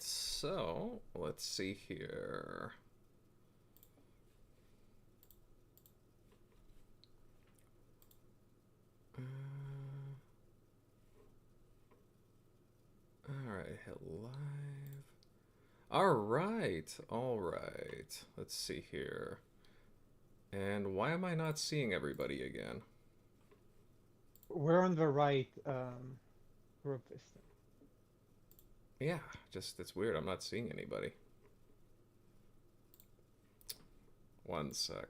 so let's see here. Alright, hit live. Alright. Let's see here. And why am I not seeing everybody again? We're on the right group this time. Yeah, just it's weird. I'm not seeing anybody. One sec.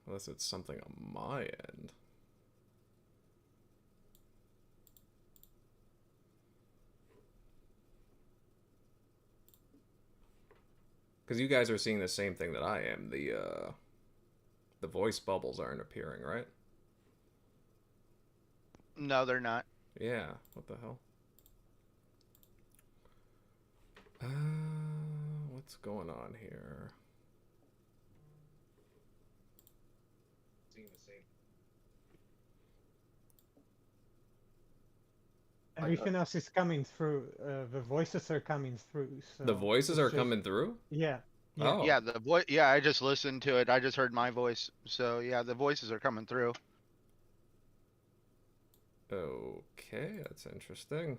Unless it's something on my end. Because you guys are seeing the same thing that I am. The voice bubbles aren't appearing, right? No, they're not. Yeah, what the hell? What's going on here? Seeing the same. Everything else is coming through. The voices are coming through. So The voices are coming through? Yeah. Oh. Yeah, the voice. Yeah, I just listened to it. I just heard my voice. So yeah, the voices are coming through. Okay, that's interesting.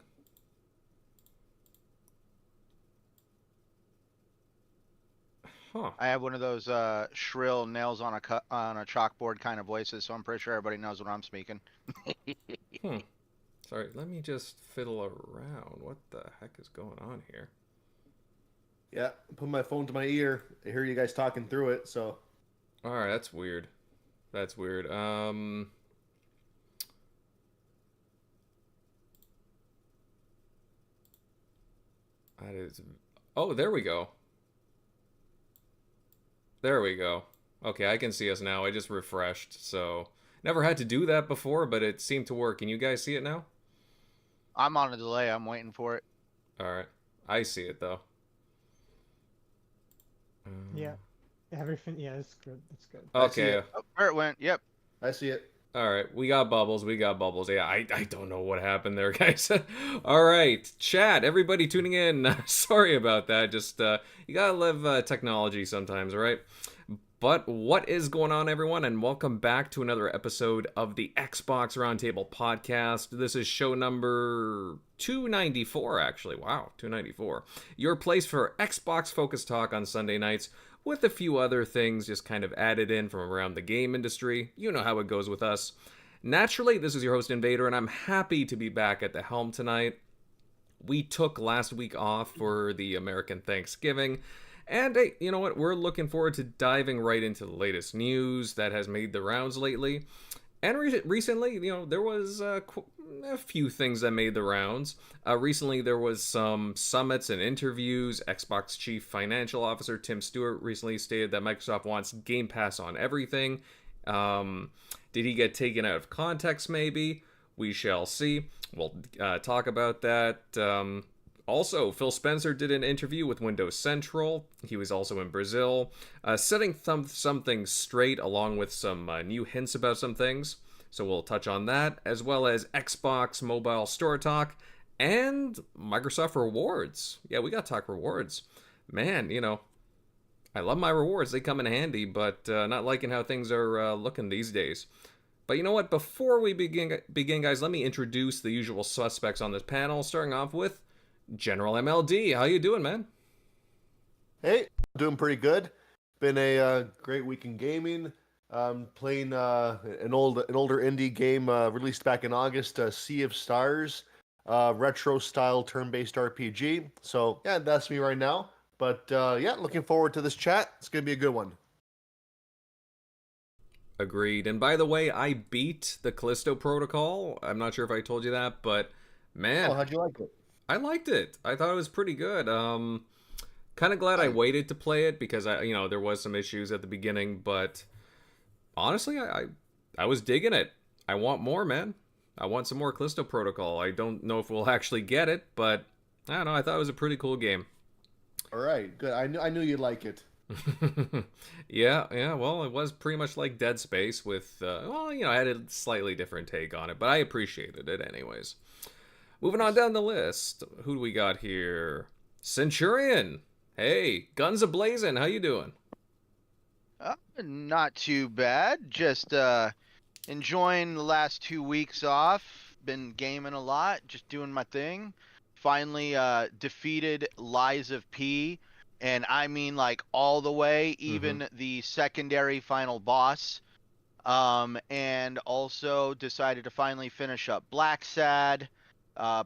Huh. I have one of those shrill nails on a chalkboard kind of voices, so I'm pretty sure everybody knows what I'm speaking. Sorry, let me just fiddle around. What the heck is going on here? Yeah, put my phone to my ear. I hear you guys talking through it, so. Alright, that's weird. That is... Oh, there we go. There we go. Okay, I can see us now. I just refreshed, so... Never had to do that before, but it seemed to work. Can you guys see it now? I'm on a delay. I'm waiting for it. Alright. I see it, though. Yeah. Everything. Yeah, it's good. It's good. Okay. Oh, there it went. Yep. I see it. Alright, we got bubbles. Yeah, I don't know what happened there, guys. Alright, chat, everybody tuning in. Sorry about that. Just, you gotta live technology sometimes, right? But what is going on, everyone? And welcome back to another episode of the Xbox Roundtable Podcast. This is show number 294, actually. Wow, 294. Your place for Xbox-focused talk on Sunday nights, with a few other things just kind of added in from around the game industry. You know how it goes with us. Naturally, this is your host, Invader, and I'm happy to be back at the helm tonight. We took last week off for the American Thanksgiving, and hey, you know what? We're looking forward to diving right into the latest news that has made the rounds lately. And recently, you know, there was a few things that made the rounds. Recently, there was some summits and interviews. Xbox Chief Financial Officer Tim Stuart recently stated that Microsoft wants Game Pass on everything. Did he get taken out of context, maybe? We shall see. We'll talk about that. Also, Phil Spencer did an interview with Windows Central. He was also in Brazil, setting some things straight along with some new hints about some things. So we'll touch on that, as well as Xbox Mobile Store talk and Microsoft rewards. Yeah, we got to talk rewards. Man, you know, I love my rewards. They come in handy, but not liking how things are looking these days. But you know what? Before we begin, guys, let me introduce the usual suspects on this panel, starting off with General MLD. How you doing, man? Hey, doing pretty good. Been a great week in gaming. Playing an older indie game released back in August, Sea of Stars, retro style turn-based RPG. So yeah, that's me right now. But yeah, looking forward to this chat. It's gonna be a good one. Agreed. And by the way, I beat the Callisto Protocol. I'm not sure if I told you that, but man, how'd you like it? I liked it. I thought it was pretty good. Kind of glad I waited to play it because there was some issues at the beginning, but honestly, I was digging it. I want more, man. I want some more Callisto Protocol. I don't know if we'll actually get it, but I don't know. I thought it was a pretty cool game. All right, good. I knew you'd like it. Yeah. Well, it was pretty much like Dead Space with, well, I had a slightly different take on it, but I appreciated it anyways. Moving on Nice. down the list, who do we got here? Centurion. Hey, guns a blazing. How you doing? Not too bad. Just enjoying the last 2 weeks off. Been gaming a lot, just doing my thing. Finally defeated Lies of P, and I mean like all the way, Mm-hmm. even the secondary final boss. And also decided to finally finish up Black Sad.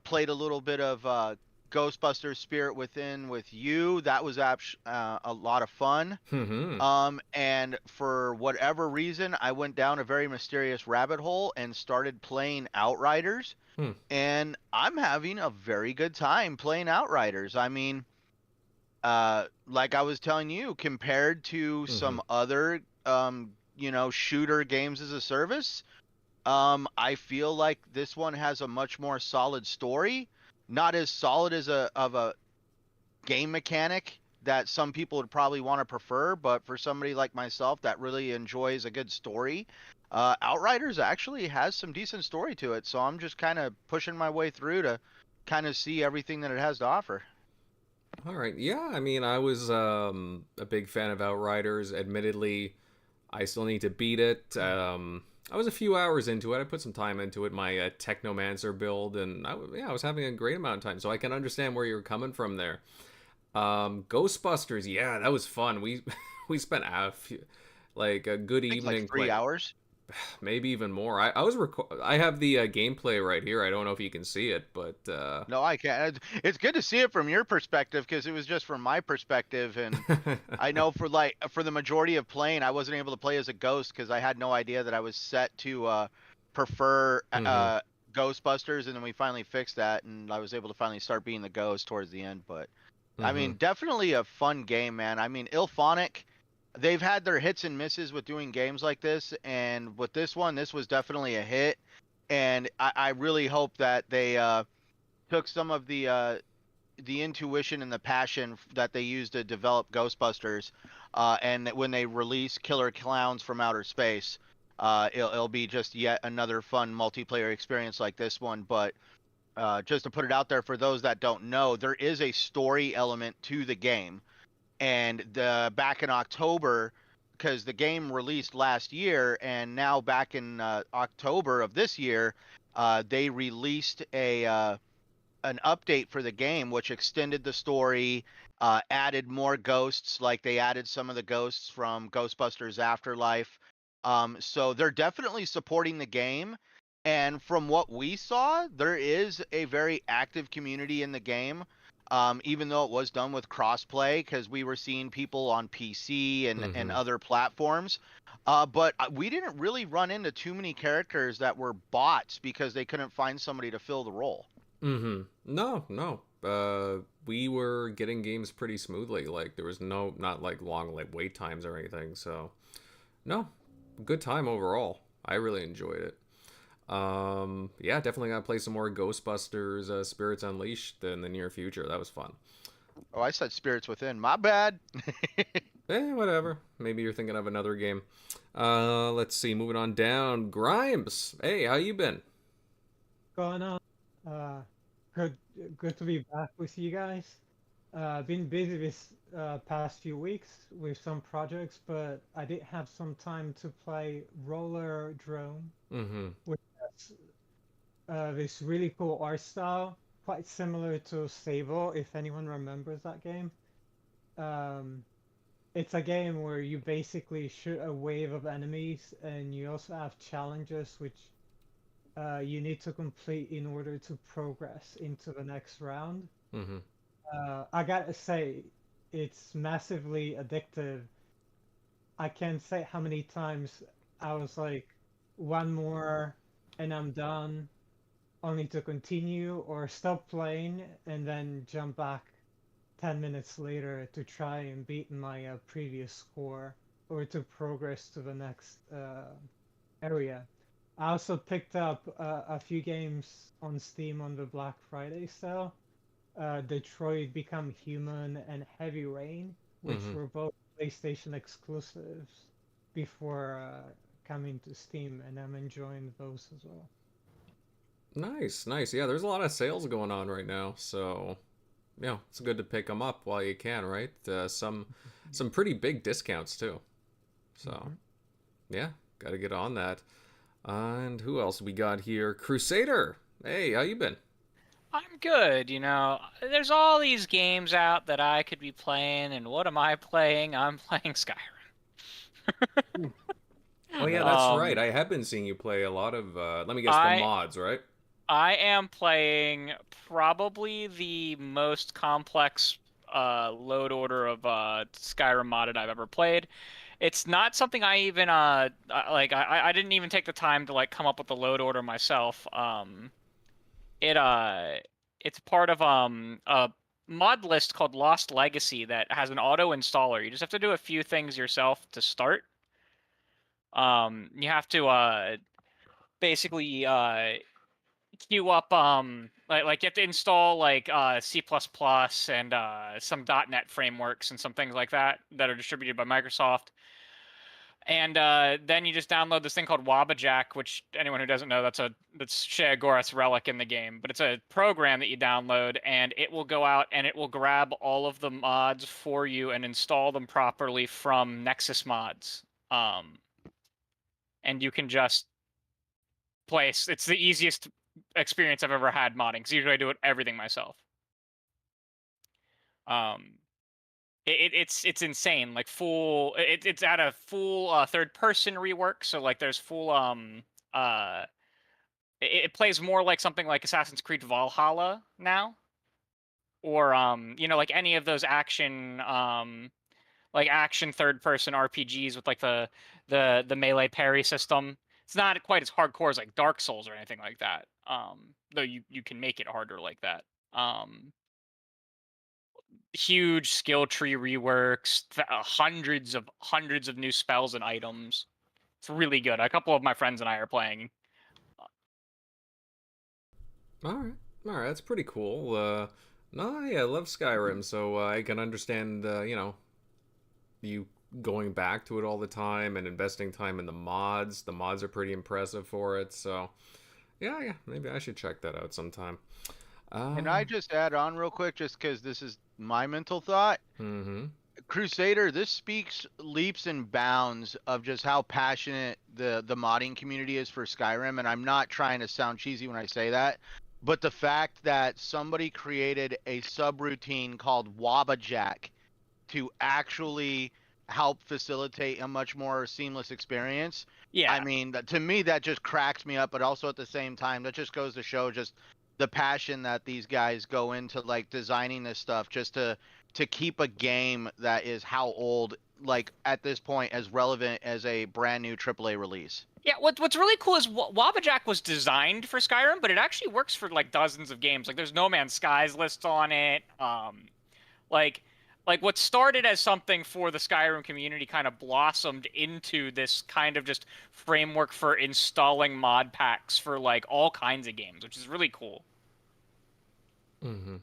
Played a little bit of Ghostbusters Spirit Within with you. That was a lot of fun. Mm-hmm. And for whatever reason, I went down a very mysterious rabbit hole and started playing Outriders. Hmm. And I'm having a very good time playing Outriders. I mean, like I was telling you, compared to Mm-hmm. some other, shooter games as a service, I feel like this one has a much more solid story. Not as solid as a game mechanic that some people would probably want to prefer, but for somebody like myself that really enjoys a good story, Outriders actually has some decent story to it. So I'm just kind of pushing my way through to kind of see everything that it has to offer. All right. Yeah, I mean, I was a big fan of Outriders. Admittedly, I still need to beat it. I was a few hours into it. I put some time into it, my Technomancer build, and I was having a great amount of time. So I can understand where you're coming from there. Ghostbusters, yeah, that was fun. We we spent like a good I think like evening 3 hours. maybe even more. I have the gameplay right here. I don't know if you can see it, but No, I can't. It's good to see it from your perspective because it was just from my perspective, and I know for the majority of playing, I wasn't able to play as a ghost because I had no idea that I was set to prefer hmm Ghostbusters, and then we finally fixed that, and I was able to finally start being the ghost towards the end. But I hmm mean, definitely a fun game, man. I mean, Ilphonic, they've had their hits and misses with doing games like this, and with this one, this was definitely a hit. And I really hope that they took some of the intuition and the passion that they used to develop Ghostbusters, and that when they release Killer Clowns from Outer Space, it'll be just yet another fun multiplayer experience like this one. But just to put it out there for those that don't know, there is a story element to the game, and back in October, because the game released last year, and now back in October of this year, they released a an update for the game, which extended the story, added more ghosts, like they added some of the ghosts from Ghostbusters Afterlife. So they're definitely supporting the game. And from what we saw, there is a very active community in the game. Even though it was done with crossplay, because we were seeing people on PC and hmm other platforms. But we didn't really run into too many characters that were bots because they couldn't find somebody to fill the role. No. We were getting games pretty smoothly. Like there was not like long like wait times or anything. So no, good time overall. I really enjoyed it. Yeah, definitely gotta play some more Ghostbusters Spirits Unleashed in the near future. That was fun. Oh, I said Spirits Within. My bad. Whatever. Maybe you're thinking of another game. Let's see. Moving on down. Grimes. Hey, how you been? Going on? Uh, good, good to be back with you guys. Been busy this past few weeks with some projects, but I did have some time to play Roller Drone, Mm-hmm. which has this really cool art style, quite similar to Sable, if anyone remembers that game. Um, it's a game where you basically shoot a wave of enemies, and you also have challenges which you need to complete in order to progress into the next round. Mm-hmm. I gotta say, it's massively addictive. I can't say how many times I was like, one more and I'm done, only to continue or stop playing and then jump back 10 minutes later to try and beat my previous score or to progress to the next area. I also picked up a few games on Steam on the Black Friday sale. Detroit Become Human and Heavy Rain, which Mm-hmm. were both PlayStation exclusives before coming to Steam, and I'm enjoying those as well. Nice, nice. Yeah, there's a lot of sales going on right now, so yeah, it's good to pick them up while you can, right? Some pretty big discounts too. So yeah, got to get on that. And who else we got here? Crusader. Hey, how you been? I'm good, you know. There's all these games out that I could be playing, and what am I playing? I'm playing Skyrim. Oh yeah, that's right. Um, I have been seeing you play a lot of. Let me guess, the I mods, right? I am playing probably the most complex load order of Skyrim modded I've ever played. It's not something I even like. I didn't even take the time to like come up with the load order myself. It it's part of a mod list called Lost Legacy that has an auto installer. You just have to do a few things yourself to start. You have to basically queue up like you have to install like C++ and some .NET frameworks and some things like that that are distributed by Microsoft. And then you just download this thing called Wabajack, which anyone who doesn't know, that's Shea Gorath's relic in the game. But it's a program that you download, and it will go out and it will grab all of the mods for you and install them properly from Nexus Mods. And you can just place. It's the easiest experience I've ever had modding, because usually I do everything myself. It's insane, like it's at a full third person rework, so like there's full it plays more like something like Assassin's Creed Valhalla now, or you know, like any of those action like action third person RPGs with like the melee parry system. It's not quite as hardcore as like Dark Souls or anything like that, though you can make it harder like that. Huge skill tree reworks, hundreds of new spells and items. It's really good. A couple of my friends and I are playing. All right, all right, that's pretty cool. No, yeah, I love Skyrim, so I can understand, you know, you going back to it all the time and investing time in the mods. The mods are pretty impressive for it, so yeah, maybe I should check that out sometime. Can I just add on real quick, just because this is my mental thought? Mm-hmm. Crusader, this speaks leaps and bounds of just how passionate the modding community is for Skyrim, and I'm not trying to sound cheesy when I say that, but the fact that somebody created a subroutine called Wabajack to actually help facilitate a much more seamless experience. Yeah. I mean, to me, that just cracks me up, but also at the same time, that just goes to show just the passion that these guys go into like designing this stuff just to keep a game that is how old, like at this point, as relevant as a brand new AAA release. Yeah, what's really cool is Wabajack was designed for Skyrim, but it actually works for like dozens of games. Like there's No Man's Skies lists on it. Like what started as something for the Skyrim community kind of blossomed into this kind of just framework for installing mod packs for like all kinds of games, which is really cool. Mm-hmm.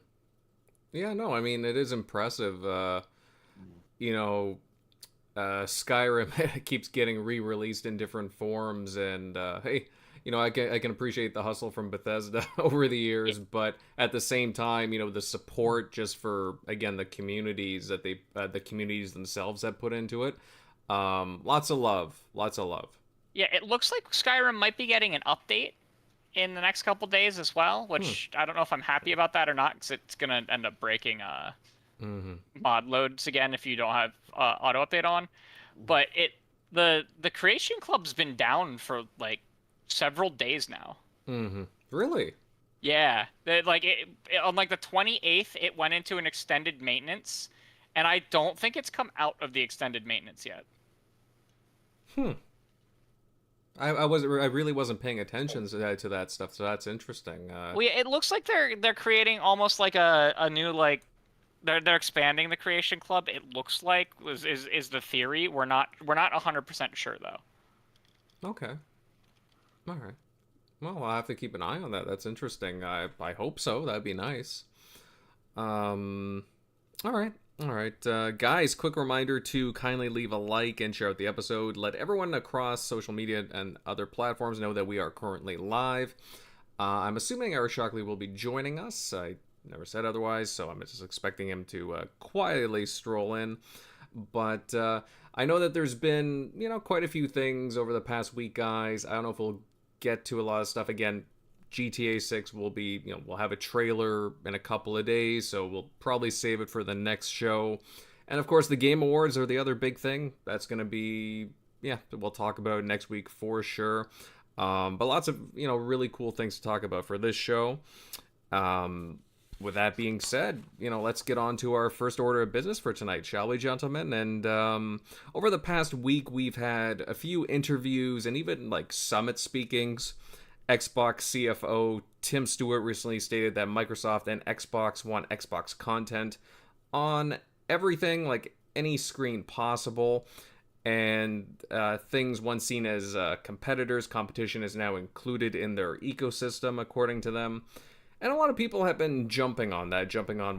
Yeah, no, I mean, it is impressive. You know, Skyrim keeps getting re-released in different forms, and hey, you know, I can appreciate the hustle from Bethesda over the years, but at the same time, you know, the support just for, again, the communities that the communities themselves have put into it. Lots of love, lots of love. Yeah, it looks like Skyrim might be getting an update in the next couple days as well, which I don't know if I'm happy about that or not, because it's gonna end up breaking mod loads again if you don't have auto update on. But the Creation Club's been down for like several days now. Really? Yeah, on like the 28th, it went into an extended maintenance, and I don't think it's come out of the extended maintenance yet. I really wasn't paying attention to that stuff, so that's interesting. Well, yeah, it looks like they're creating almost like a new like they're expanding the Creation Club. It looks like is the theory. We're not 100% sure though. Okay. All right. Well, I'll have to keep an eye on that. That's interesting. I hope so. That'd be nice. All right. All right, guys, quick reminder to kindly leave a like and share out the episode. Let everyone across social media and other platforms know that we are currently live. I'm assuming Eric Shockley will be joining us. I never said otherwise, so I'm just expecting him to quietly stroll in. But I know that there's been, quite a few things over the past week, guys. I don't know if we'll get to a lot of stuff again. GTA 6 will be, we'll have a trailer in a couple of days, so we'll probably save it for the next show. And of course, the Game Awards are the other big thing. That's going to be, we'll talk about it next week for sure. But lots of, really cool things to talk about for this show. With that being said, let's get on to our first order of business for tonight, shall we, gentlemen? And over the past week, we've had a few interviews and even like summit speakings. Xbox CFO Tim Stuart recently stated that Microsoft and Xbox want Xbox content on everything, like any screen possible. And things once seen as competitors, competition is now included in their ecosystem, according to them. And a lot of people have been jumping on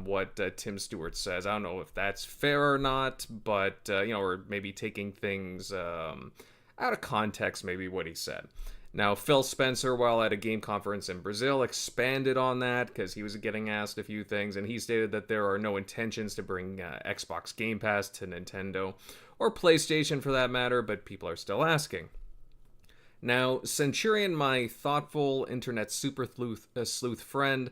what Tim Stewart says. I don't know if that's fair or not, but, or maybe taking things out of context, maybe what he said. Now, Phil Spencer, while at a game conference in Brazil, expanded on that because he was getting asked a few things, and he stated that there are no intentions to bring Xbox Game Pass to Nintendo, or PlayStation for that matter, but people are still asking. Now, Centurion, my thoughtful internet super sleuth friend,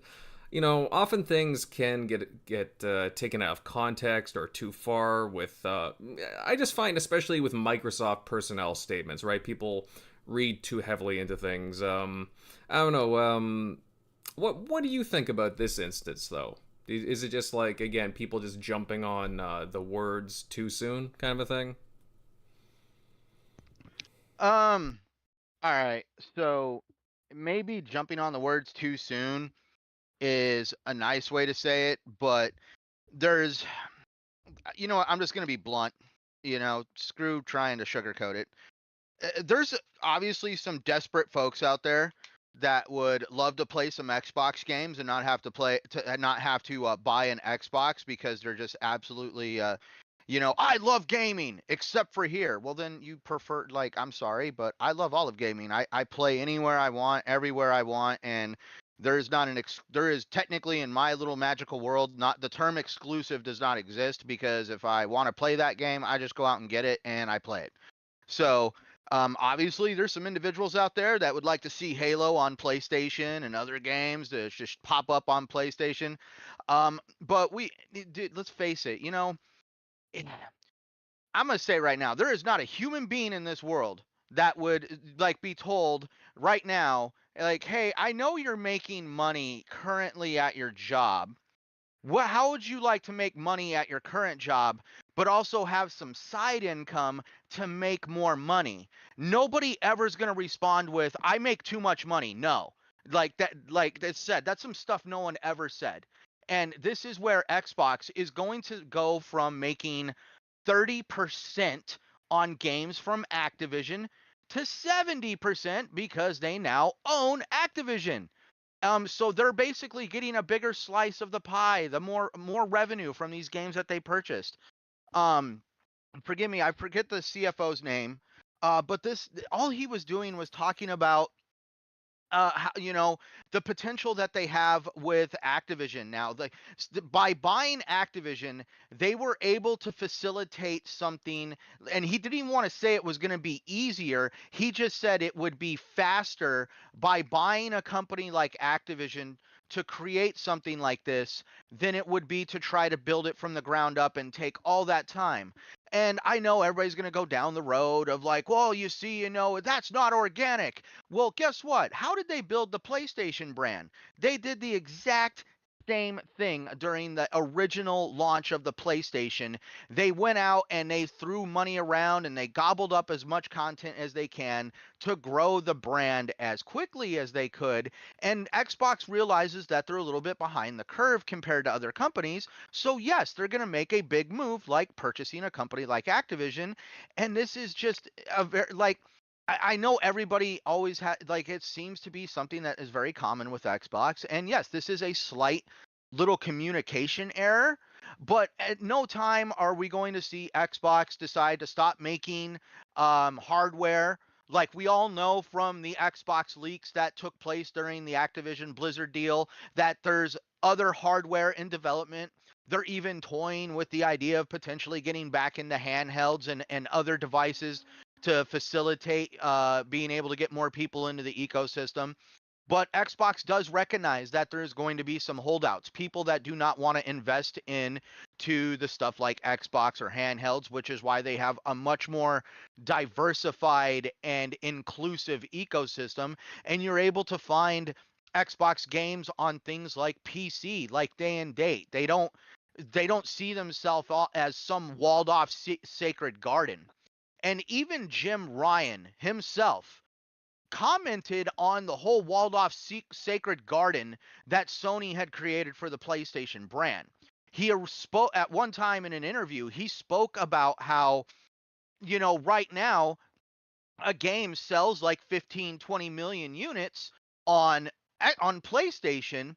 often things can get taken out of context or too far with, I just find, especially with Microsoft personnel statements, right? People read too heavily into things. I don't know. What do you think about this instance, though? Is it just like, again, people just jumping on the words too soon kind of a thing? All right. So maybe jumping on the words too soon is a nice way to say it, but there's, I'm just going to be blunt, screw trying to sugarcoat it. There's obviously some desperate folks out there that would love to play some Xbox games and not have to buy an Xbox because they're just absolutely I love gaming except for here. Well, then you prefer, I'm sorry, but I love all of gaming. I play anywhere I want, everywhere I want, and there is technically in my little magical world, not the term exclusive does not exist, because if I want to play that game, I just go out and get it and I play it. So obviously there's some individuals out there that would like to see Halo on PlayStation and other games that just pop up on PlayStation. But let's face it, I'm going to say right now, there is not a human being in this world that would be told right now, hey, I know you're making money currently at your job. How would you like to make money at your current job, but also have some side income to make more money? Nobody ever is going to respond with, I make too much money. No, like that said, that's some stuff no one ever said. And this is where Xbox is going to go from making 30% on games from Activision to 70% because they now own Activision. So they're basically getting a bigger slice of the pie, the more revenue from these games that they purchased. Forgive me, I forget the CFO's name, but all he was doing was talking about the potential that they have with Activision now. By buying Activision, they were able to facilitate something, and he didn't even want to say it was going to be easier. He just said it would be faster by buying a company like Activision to create something like this than it would be to try to build it from the ground up and take all that time. And I know everybody's going to go down the road of well, you see, that's not organic. Well, guess what? How did they build the PlayStation brand? They did the exact same thing during the original launch of the PlayStation. They went out and they threw money around and they gobbled up as much content as they can to grow the brand as quickly as they could. And Xbox realizes that they're a little bit behind the curve compared to other companies. So yes, they're going to make a big move like purchasing a company like Activision. And this is just a very I know everybody always it seems to be something that is very common with Xbox. And yes, this is a slight little communication error, But at no time are we going to see Xbox decide to stop making hardware. Like we all know from the Xbox leaks that took place during the Activision Blizzard deal, that there's other hardware in development. They're even toying with the idea of potentially getting back into handhelds and other devices to facilitate being able to get more people into the ecosystem. But Xbox does recognize that there's going to be some holdouts, people that do not want to invest in to the stuff like Xbox or handhelds, which is why they have a much more diversified and inclusive ecosystem. And you're able to find Xbox games on things like PC, like Day and Date. They don't see themselves as some walled off sacred garden. And even Jim Ryan himself commented on the whole walled off sacred garden that Sony had created for the PlayStation brand. He spoke at one time in an interview, he spoke about how, right now a game sells like 15, 20 million units on PlayStation,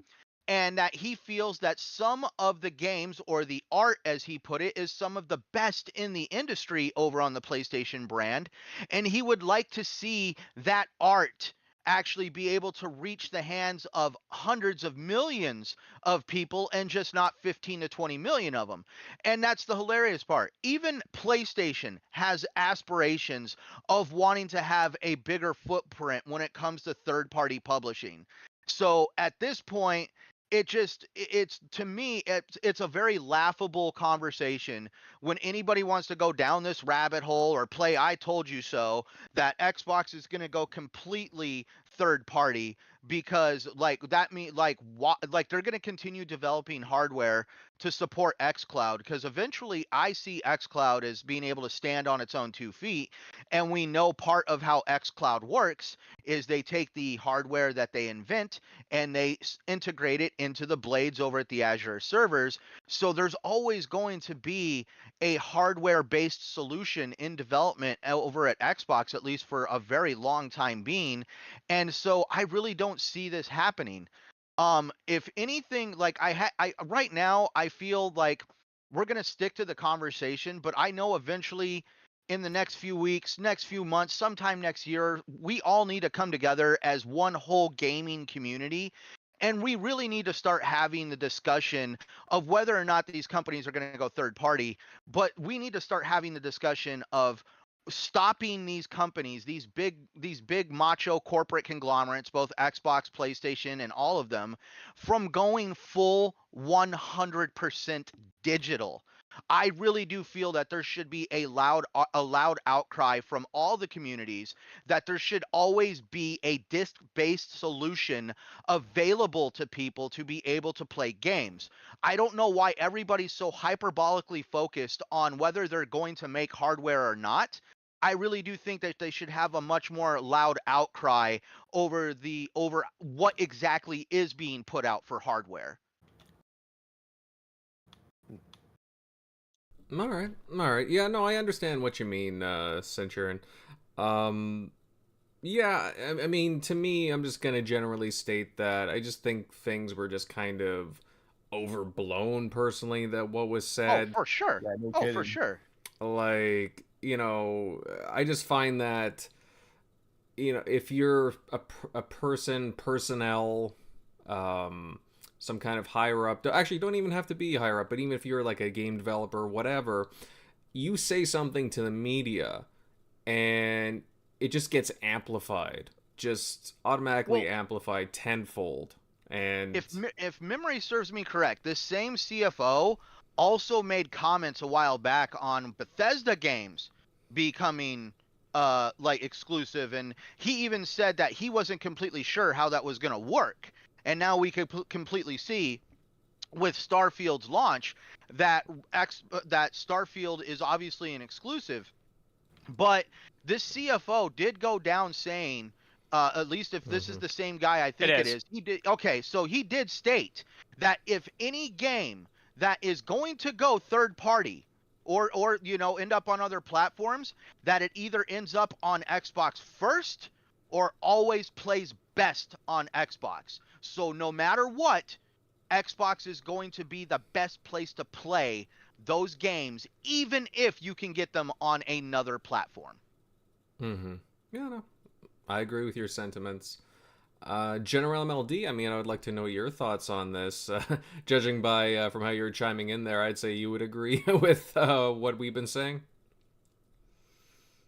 and that he feels that some of the games, or the art as he put it, is some of the best in the industry over on the PlayStation brand, and he would like to see that art actually be able to reach the hands of hundreds of millions of people and just not 15 to 20 million of them. And that's the hilarious part. Even PlayStation has aspirations of wanting to have a bigger footprint when it comes to third-party publishing. So at this point, it's to me, it's a very laughable conversation when anybody wants to go down this rabbit hole or play I told you so, that Xbox is going to go completely third party, because like that mean like they're going to continue developing hardware to support xCloud, because eventually I see xCloud as being able to stand on its own 2 feet. And we know part of how xCloud works is they take the hardware that they invent and they integrate it into the blades over at the Azure servers. So there's always going to be a hardware-based solution in development over at Xbox, at least for a very long time being. And so I really don't see this happening. If anything, like I right now, I feel like we're gonna stick to the conversation, but I know eventually in the next few weeks, next few months, sometime next year, we all need to come together as one whole gaming community. And we really need to start having the discussion of whether or not these companies are going to go third party. But we need to start having the discussion of stopping these companies, these big macho corporate conglomerates, both Xbox, PlayStation, and all of them, from going full 100% digital. I really do feel that there should be a loud outcry from all the communities, that there should always be a disc-based solution available to people to be able to play games. I don't know why everybody's so hyperbolically focused on whether they're going to make hardware or not. I really do think that they should have a much more loud outcry over what exactly is being put out for hardware. All right. Yeah, no, I understand what you mean, Centurion. Yeah, I mean, to me, I'm just gonna generally state that I just think things were just kind of overblown, personally, that what was said. Oh, for sure. Yeah, no Oh, kidding. for sure. Like, I just find that, if you're a personnel, some kind of higher up, actually, don't even have to be higher up, but even if you're like a game developer, whatever, you say something to the media and it just gets amplified, just automatically amplified tenfold. And if memory serves me correct, this same CFO also made comments a while back on Bethesda games becoming like exclusive, and he even said that he wasn't completely sure how that was going to work. And now we could completely see with Starfield's launch that Starfield is obviously an exclusive. But this CFO did go down saying, at least if this is the same guy I think it is, he did. Okay, so he did state that if any game that is going to go third party or end up on other platforms, that it either ends up on Xbox first or always plays best on Xbox. So no matter what, Xbox is going to be the best place to play those games, even if you can get them on another platform. Mm-hmm. Yeah, no, I agree with your sentiments. General MLD, I mean, I would like to know your thoughts on this. Judging by from how you're chiming in there, I'd say you would agree with what we've been saying.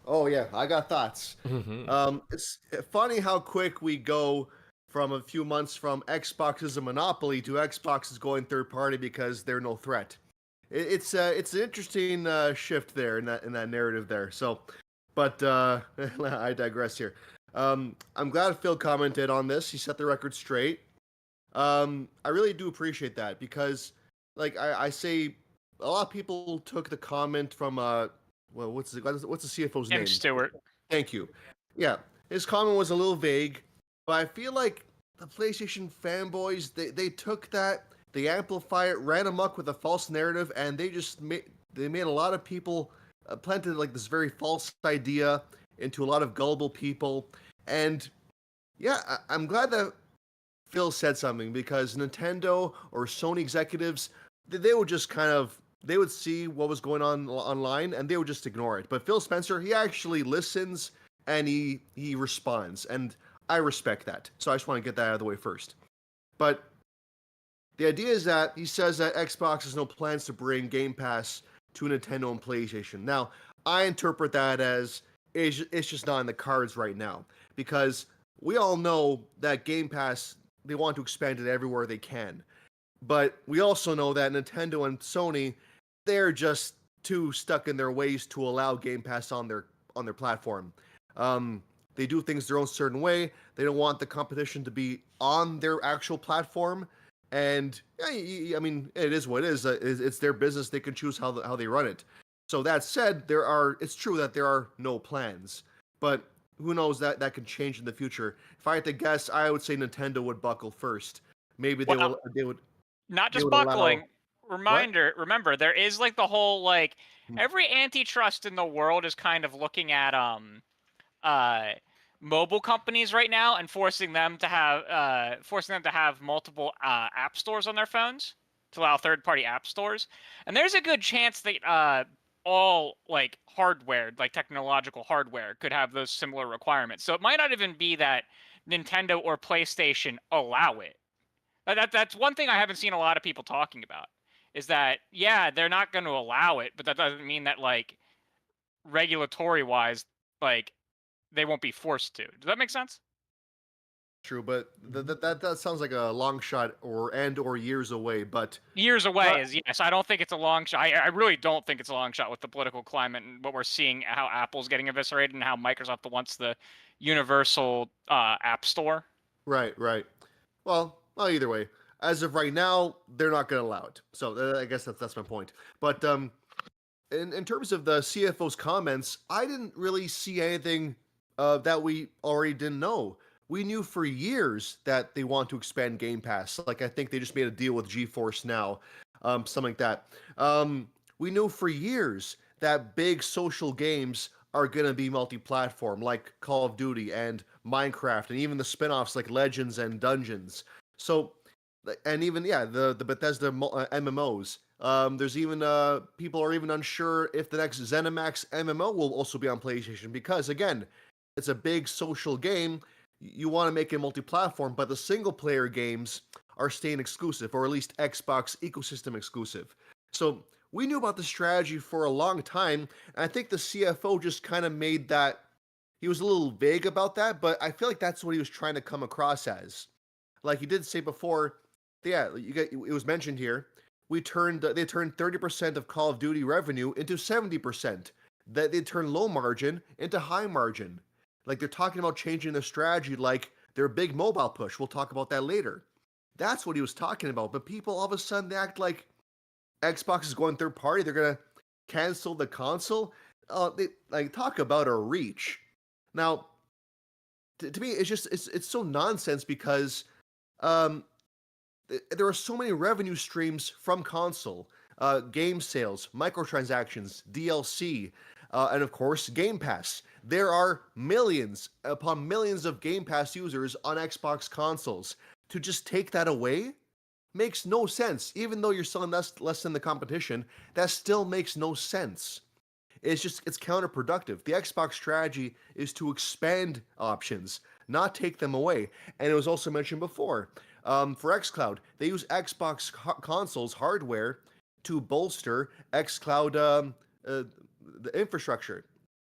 Oh yeah, I got thoughts. Mm-hmm. It's funny how quick we go from a few months from Xbox is a monopoly to Xbox is going third party because they're no threat. It's an interesting shift there in that narrative there. So, but I digress here. I'm glad Phil commented on this. He set the record straight. I really do appreciate that because, like I say, a lot of people took the comment from well, what's the CFO's name? Stuart. Thank you. Yeah, his comment was a little vague, but I feel like the PlayStation fanboys they took that, they amplify it, ran amok with a false narrative, and they made a lot of people planted like this very false idea into a lot of gullible people. And yeah, I'm glad that Phil said something because Nintendo or Sony executives they would just kind of they would see what was going on online and they would just ignore it. But Phil Spencer, he actually listens and he responds, and I respect that. So I just want to get that out of the way first. But the idea is that he says that Xbox has no plans to bring Game Pass to Nintendo and PlayStation. Now, I interpret that as it's just not in the cards right now because we all know that Game Pass, they want to expand it everywhere they can. But we also know that Nintendo and Sony, they're just too stuck in their ways to allow Game Pass on their platform. They do things their own certain way. They don't want the competition to be on their actual platform. And I mean, it is what it is. It's their business. They can choose how they run it. So that said, it's true that there are no plans, but who knows, that can change in the future. If I had to guess, I would say Nintendo would buckle first. Maybe they would not they just would buckling. allow. Remember, there is like the whole like Hmm. every antitrust in the world is kind of looking at mobile companies right now and forcing them to have multiple app stores on their phones to allow third-party app stores. And there's a good chance that all like hardware, like technological hardware, could have those similar requirements. So it might not even be that Nintendo or PlayStation allow it. That's one thing I haven't seen a lot of people talking about. Is that yeah, they're not going to allow it, but that doesn't mean that like regulatory wise, like they won't be forced to. Does that make sense? True, but that sounds like a long shot or years away. But Years away is yes. I don't think it's a long shot. I really don't think it's a long shot with the political climate and what we're seeing, how Apple's getting eviscerated and how Microsoft wants the universal app store. right. Well, either way, as of right now, they're not going to allow it. So I guess that's my point. But in terms of the CFO's comments, I didn't really see anything that we already didn't know. We knew for years that they want to expand Game Pass. Like I think they just made a deal with GeForce Now, something like that. We knew for years that big social games are going to be multi-platform, like Call of Duty and Minecraft, and even the spin-offs like Legends and Dungeons. So, and even the Bethesda MMOs. There's even people are even unsure if the next ZeniMax MMO will also be on PlayStation because again, it's a big social game. You want to make it multi-platform, but the single-player games are staying exclusive, or at least Xbox ecosystem exclusive. So we knew about the strategy for a long time, and I think the CFO just kind of made that. He was a little vague about that, but I feel like that's what he was trying to come across as. Like he did say before, yeah, it was mentioned here. They turned 30% of Call of Duty revenue into 70%. That they turned low margin into high margin. Like they're talking about changing their strategy, like their big mobile push. We'll talk about that later. That's what he was talking about. But people all of a sudden they act like Xbox is going third party. They're gonna cancel the console. They like talk about a reach. Now, to me, it's so nonsense because there are so many revenue streams from console, game sales, microtransactions, DLC, and of course Game Pass. There are millions upon millions of Game Pass users on Xbox consoles. To just take that away, makes no sense. Even though you're selling less than the competition, that still makes no sense. It's counterproductive. The Xbox strategy is to expand options, not take them away. And it was also mentioned before, for xCloud, they use Xbox consoles hardware to bolster xCloud the infrastructure.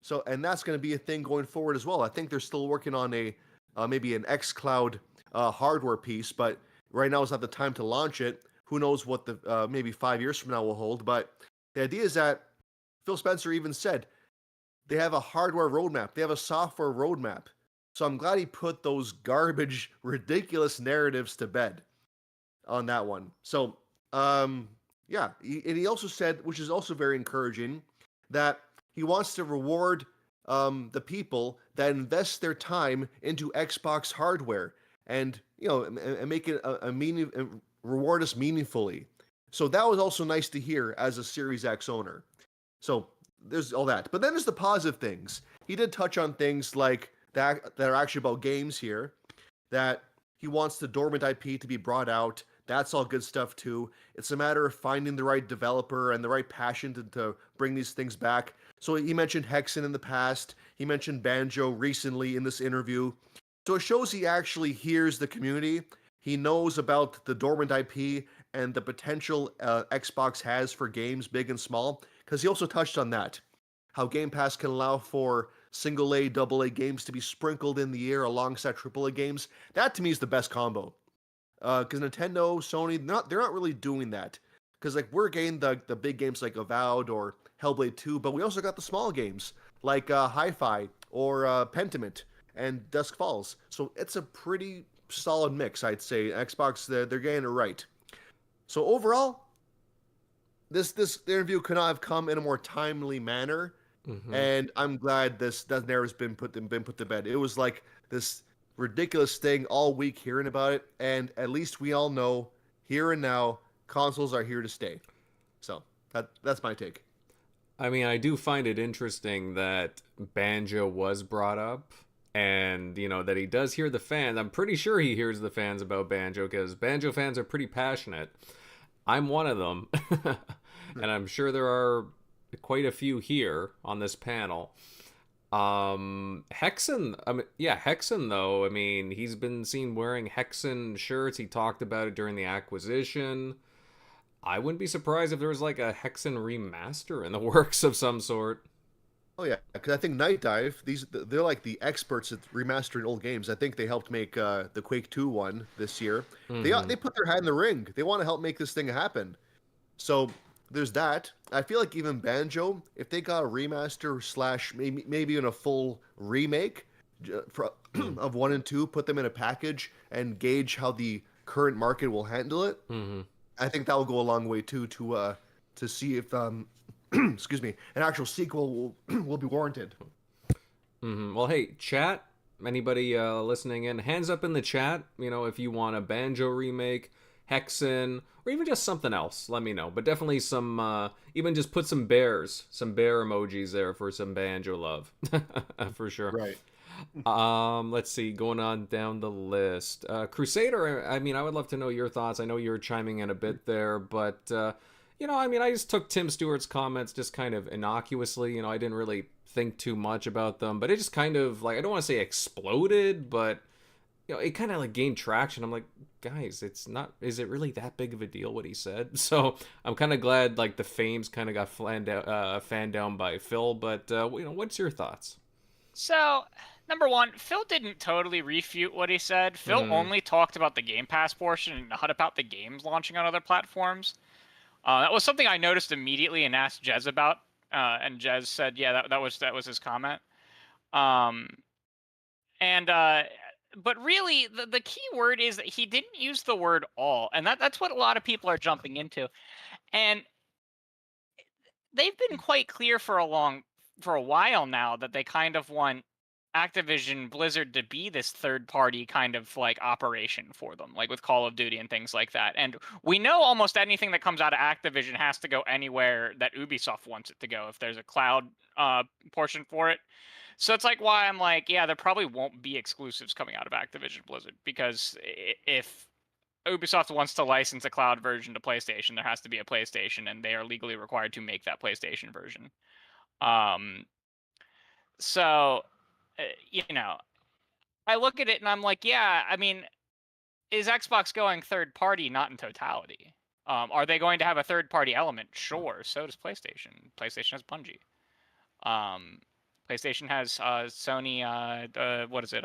So, and that's going to be a thing going forward as well. I think they're still working on maybe an xCloud hardware piece, but right now is not the time to launch it. Who knows what the maybe 5 years from now will hold? But the idea is that Phil Spencer even said they have a hardware roadmap, they have a software roadmap. So I'm glad he put those garbage, ridiculous narratives to bed on that one. So, yeah, and he also said, which is also very encouraging, that he wants to reward the people that invest their time into Xbox hardware, and and make it reward us meaningfully. So that was also nice to hear as a Series X owner. So there's all that, but then there's the positive things. He did touch on things like that are actually about games here. That he wants the dormant IP to be brought out. That's all good stuff too. It's a matter of finding the right developer and the right passion to bring these things back. So he mentioned Hexen in the past. He mentioned Banjo recently in this interview. So it shows he actually hears the community. He knows about the dormant IP and the potential Xbox has for games, big and small, because he also touched on that. How Game Pass can allow for single A, double A games to be sprinkled in the year alongside triple A games. That to me is the best combo. Because Nintendo, Sony, they're not really doing that. Because like we're getting the big games like Avowed or Hellblade 2, but we also got the small games like Hi-Fi or Pentiment and Dusk Falls. So it's a pretty solid mix, I'd say. Xbox, they're getting it right. So overall, this interview could not have come in a more timely manner, and I'm glad that narrative's been put to bed. It was like this ridiculous thing all week hearing about it, and at least we all know here and now consoles are here to stay. So that's my take. I mean, I do find it interesting that Banjo was brought up, and that he does hear the fans. I'm pretty sure he hears the fans about Banjo, because Banjo fans are pretty passionate. I'm one of them. And I'm sure there are quite a few here on this panel. Hexen, Hexen though, I mean, he's been seen wearing Hexen shirts. He talked about it during the acquisition. I wouldn't be surprised if there was like a Hexen remaster in the works of some sort. Oh yeah, because I think Night Dive, they're like the experts at remastering old games. I think they helped make the Quake 2 one this year. They put their hat in the ring. They want to help make this thing happen. So there's that. I feel like even Banjo, if they got a remaster / maybe even a full remake of 1 and 2, put them in a package and gauge how the current market will handle it. I think that will go a long way too to see if excuse me, an actual sequel will be warranted. Well, hey, chat, anybody listening in, hands up in the chat, if you want a Banjo remake, Hexen, or even just something else, let me know. But definitely some, even just put some bear emojis there for some Banjo love, for sure. Right. Let's see, going on down the list. Crusader, I mean, I would love to know your thoughts. I know you're chiming in a bit there, but I just took Tim Stewart's comments just kind of innocuously. I didn't really think too much about them, but it just kind of like, I don't want to say exploded, but it kind of like gained traction. I'm like, guys, is it really that big of a deal what he said? So I'm kind of glad like the fame's kind of got fanned down by Phil, but what's your thoughts? So, number one, Phil didn't totally refute what he said. Phil only talked about the Game Pass portion and not about the games launching on other platforms. That was something I noticed immediately and asked Jez about, and Jez said, "Yeah, that was his comment." But really, the key word is that he didn't use the word all, and that's what a lot of people are jumping into, and they've been quite clear for a while now that they kind of want Activision Blizzard to be this third-party kind of like operation for them, like with Call of Duty and things like that. And we know almost anything that comes out of Activision has to go anywhere that Ubisoft wants it to go if there's a cloud portion for it. So it's like why I'm like, yeah, there probably won't be exclusives coming out of Activision Blizzard, because if Ubisoft wants to license a cloud version to PlayStation, there has to be a PlayStation, and they are legally required to make that PlayStation version. So, you know, I look at it and I'm like, yeah, I mean, is Xbox going third party? Not in totality. Are they going to have a third party element? Sure. So does PlayStation. PlayStation has Bungie. PlayStation has Sony. What is it?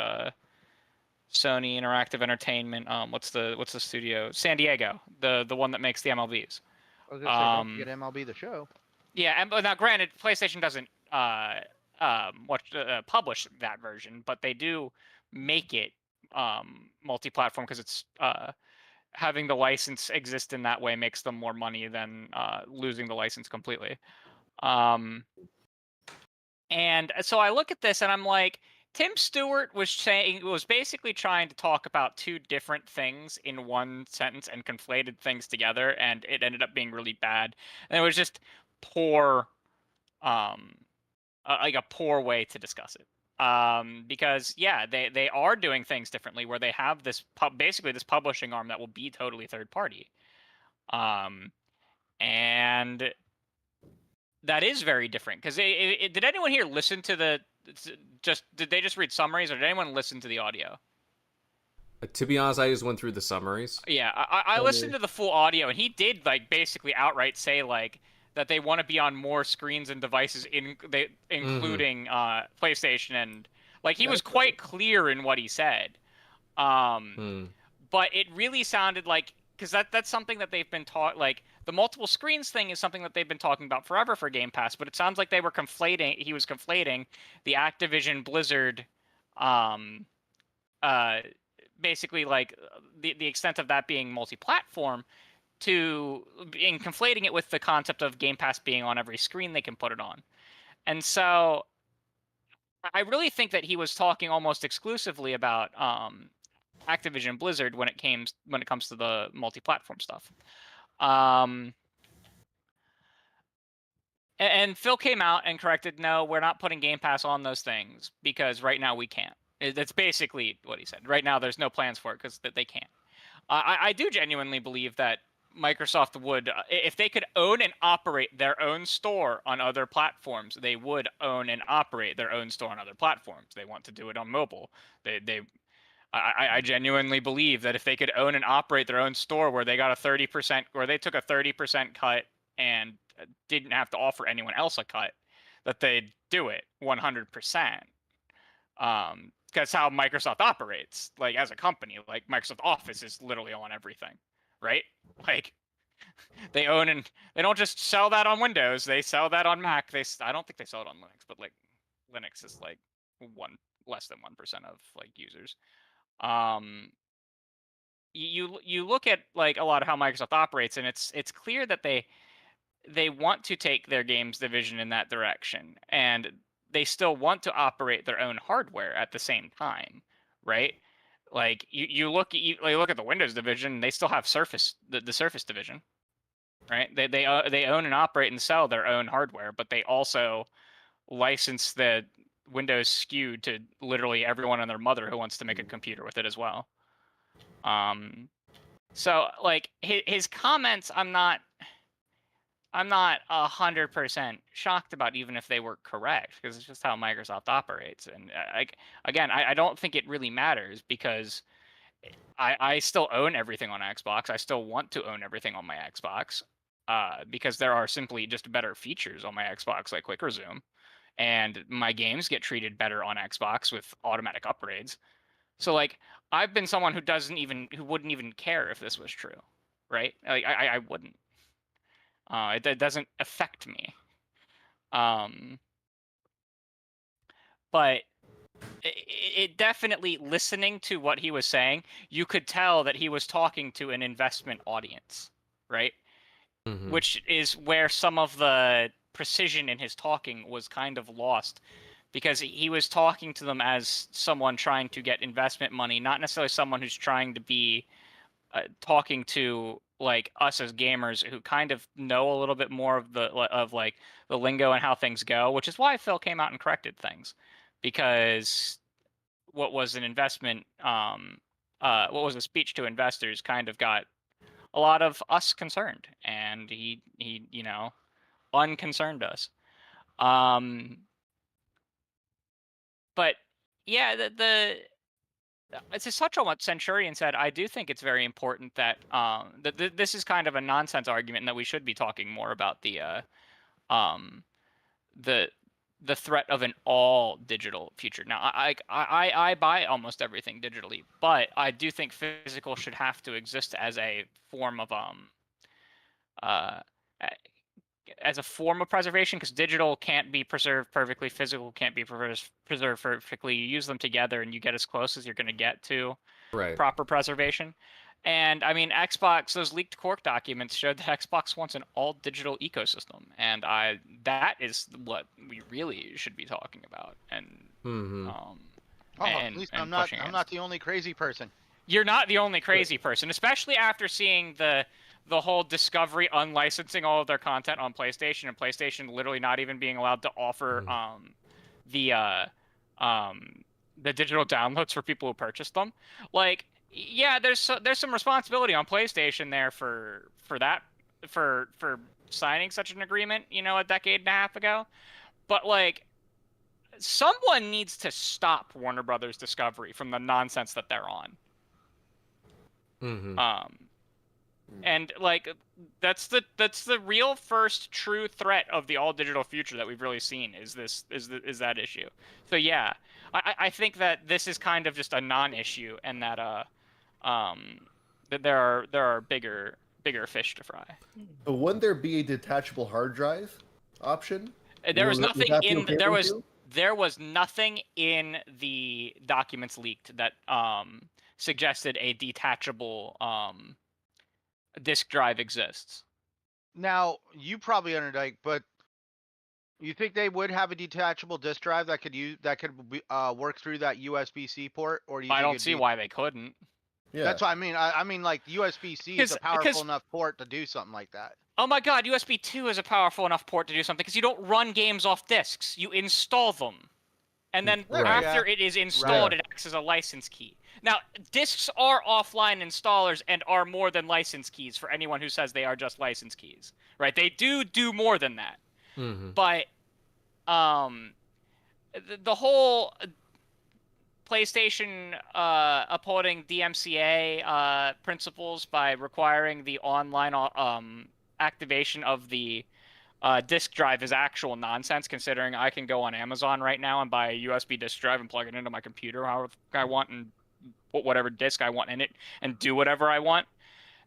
Sony Interactive Entertainment. What's the studio? San Diego. The one that makes the MLBs. I was gonna say, don't forget MLB The Show. Yeah, and now granted, PlayStation doesn't publish that version, but they do make it multi-platform because it's having the license exist in that way makes them more money than losing the license completely. And so I look at this and I'm like, Tim Stewart was basically trying to talk about two different things in one sentence and conflated things together, and it ended up being really bad. And it was just poor, like a poor way to discuss it. Because yeah, they are doing things differently where they have this basically this publishing arm that will be totally third party. And that is very different because did anyone here listen to did they just read summaries or did anyone listen to the audio? To be honest, I just went through the summaries. Yeah, I listened to the full audio, and he did like basically outright say like that they want to be on more screens and devices, including PlayStation, and like he was quite clear in what he said. But it really sounded like, because that's something that they've been taught, like the multiple screens thing is something that they've been talking about forever for Game Pass, but it sounds like he was conflating the Activision Blizzard basically like the extent of that being multi-platform in conflating it with the concept of Game Pass being on every screen they can put it on. And so I really think that he was talking almost exclusively about Activision Blizzard when it comes to the multi-platform stuff. And Phil came out and corrected, no, we're not putting Game Pass on those things because right now we can't. That's basically what he said. Right now there's no plans for it because they can't. I do genuinely believe that Microsoft would, if they could own and operate their own store on other platforms, they would own and operate their own store on other platforms. They want to do it on mobile. I genuinely believe that if they could own and operate their own store where they got a 30%, where they took a 30% cut and didn't have to offer anyone else a cut, that they'd do it 100%. Because how Microsoft operates, like as a company, like Microsoft Office is literally on everything, right? Like they own, and they don't just sell that on Windows; they sell that on Mac. I don't think they sell it on Linux, but like Linux is like less than 1% of like users. You look at like a lot of how Microsoft operates, and it's clear that they want to take their games division in that direction, and they still want to operate their own hardware at the same time, right? Like you look at the Windows division, they still have Surface, the Surface division, right? They own and operate and sell their own hardware, but they also license the Windows SKU to literally everyone and their mother who wants to make a computer with it as well. So like his comments, I'm not 100% shocked about, even if they were correct, because it's just how Microsoft operates. And I don't think it really matters because I still own everything on Xbox. I still want to own everything on my Xbox because there are simply just better features on my Xbox, like Quick Resume, and my games get treated better on Xbox with automatic upgrades. So like I've been someone who wouldn't even care if this was true, right? Like I wouldn't. It doesn't affect me. But it definitely, listening to what he was saying, you could tell that he was talking to an investment audience, right? Mm-hmm. Which is where some of the precision in his talking was kind of lost, because he was talking to them as someone trying to get investment money, not necessarily someone who's trying to be talking to like us as gamers who kind of know a little bit more of the lingo and how things go, which is why Phil came out and corrected things, because what was an investment what was a speech to investors kind of got a lot of us concerned, and he unconcerned us. But yeah, it's a such on what Centurion said. I do think it's very important that this is kind of a nonsense argument, and that we should be talking more about the threat of an all digital future. Now, I buy almost everything digitally, but I do think physical should have to exist as a form of preservation, because digital can't be preserved perfectly, physical can't be preserved perfectly. You use them together and you get as close as you're going to get to proper preservation. And I mean, Xbox, those leaked Quark documents showed that Xbox wants an all digital ecosystem, and that is what we really should be talking about. And at least I'm not the only crazy person. You're not the only crazy person, especially after seeing the whole Discovery unlicensing all of their content on PlayStation, and PlayStation literally not even being allowed to offer the digital downloads for people who purchased them. Like, yeah, there's some responsibility on PlayStation there for signing such an agreement, a decade and a half ago. But like, someone needs to stop Warner Brothers Discovery from the nonsense that they're on. And like, that's the real first true threat of the all digital future that we've really seen is that issue. So yeah, I think that this is kind of just a non-issue, and that that there are bigger fish to fry. But wouldn't there be a detachable hard drive option? There was nothing in there was nothing in the documents leaked that suggested a detachable disk drive exists. Now, you probably undertake, but you think they would have a detachable disk drive that could work through that USB-C port, or do you I don't see why they couldn't. Yeah, that's what I mean. I mean, like, USB-C is a powerful enough port to do something like that. Oh my God, USB 2 is a powerful enough port to do something, because you don't run games off disks. You install them. And then after it is installed, it acts as a license key. Now, disks are offline installers and are more than license keys for anyone who says they are just license keys, right? They do more than that. But the whole PlayStation upholding DMCA principles by requiring the online activation of the disk drive is actual nonsense, considering I can go on Amazon right now and buy a USB disk drive and plug it into my computer however I want and put whatever disk I want in it and do whatever I want.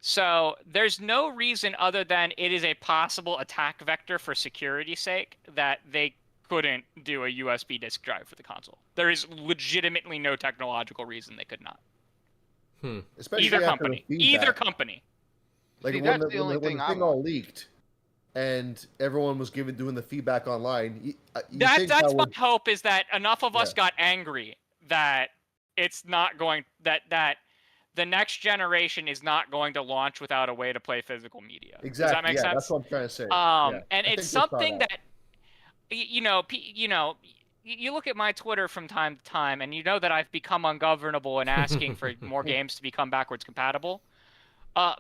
So there's no reason other than it is a possible attack vector for security's sake that they couldn't do a USB disk drive for the console. There is legitimately no technological reason they could not. Especially Either company. Like, See, when that's the only thing all leaked, and everyone was doing the feedback online. That's my hope, is that enough of us got angry that it's not going that the next generation is not going to launch without a way to play physical media. Exactly. Does that make sense? That's what I'm trying to say. And it's something that you look at my Twitter from time to time, and you know that I've become ungovernable in asking for more games to become backwards compatible.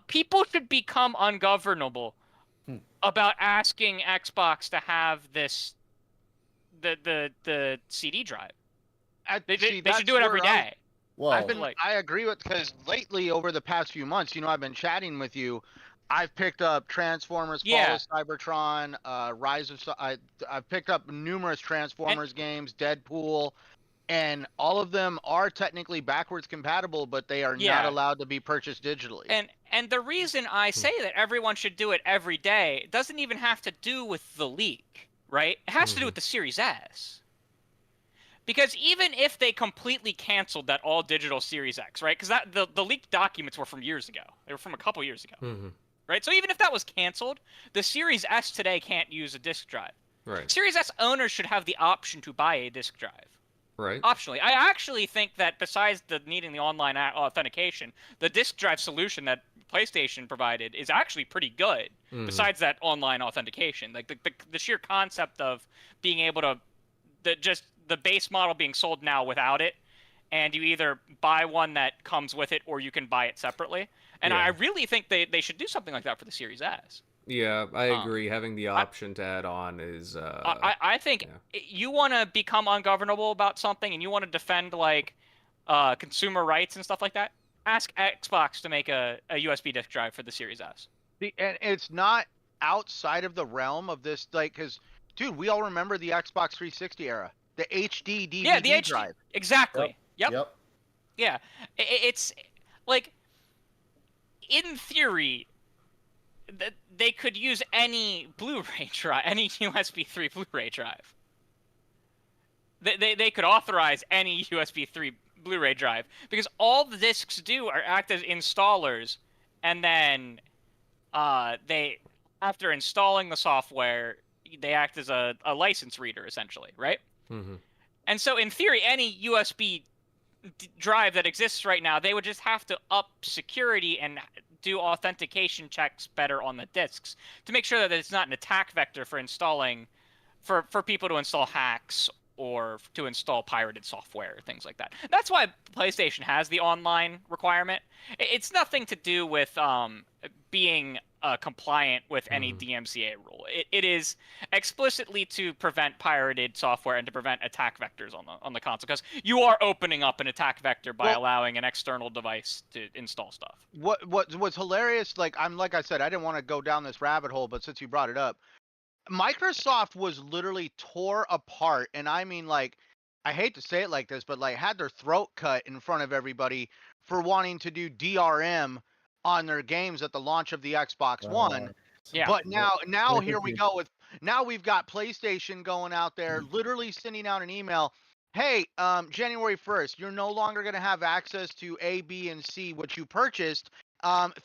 People should become ungovernable about asking Xbox to have the CD drive. They should do it every day. Well, I agree with, because lately over the past few months, I've been chatting with you. I've picked up Transformers, Fall of Cybertron, Rise of. I've picked up numerous Transformers games, Deadpool, and all of them are technically backwards compatible, but they are not allowed to be purchased digitally. And the reason I say that everyone should do it every day doesn't even have to do with the leak, right? It has to do with the Series S. Because even if they completely canceled that all-digital Series X, right? Because the leaked documents were from years ago. They were from a couple years ago. Right? So even if that was canceled, the Series S today can't use a disk drive. Right. Series S owners should have the option to buy a disk drive. Right. Optionally. I actually think that besides needing the online authentication, the disk drive solution that PlayStation provided is actually pretty good, besides that online authentication. Like the sheer concept of being able to... the base model being sold now without it, and you either buy one that comes with it or you can buy it separately. And I really think they should do something like that for the Series S. Yeah, I agree. Having the option to add on is. I think you want to become ungovernable about something and you want to defend like consumer rights and stuff like that. Ask Xbox to make a USB disk drive for the Series S. And it's not outside of the realm of this, like, because, dude, we all remember the Xbox 360 era, the HD DVD Yeah, the HD drive. Exactly. Yep. Yeah, it's like, in theory, they could use any Blu-ray drive, any USB 3 Blu-ray drive. They could authorize any USB 3 Blu-ray drive because all the discs do are act as installers, and then they, after installing the software, they act as a license reader essentially, right? Mm-hmm. And so in theory, any USB drive that exists right now, they would just have to up security and do authentication checks better on the disks to make sure that it's not an attack vector for installing, for people to install hacks or to install pirated software, things like that. That's why PlayStation has the online requirement. It's nothing to do with being compliant with any DMCA rule. It is explicitly to prevent pirated software and to prevent attack vectors on the console, because you are opening up an attack vector by allowing an external device to install stuff. What's hilarious, like I said, I didn't want to go down this rabbit hole, but since you brought it up, Microsoft was literally tore apart, and I mean, like, I hate to say it like this, but like had their throat cut in front of everybody for wanting to do DRM on their games at the launch of the Xbox One. Yeah. But now here we go with, now we've got PlayStation going out there, literally sending out an email. Hey, January 1st, you're no longer going to have access to A, B, and C, which you purchased.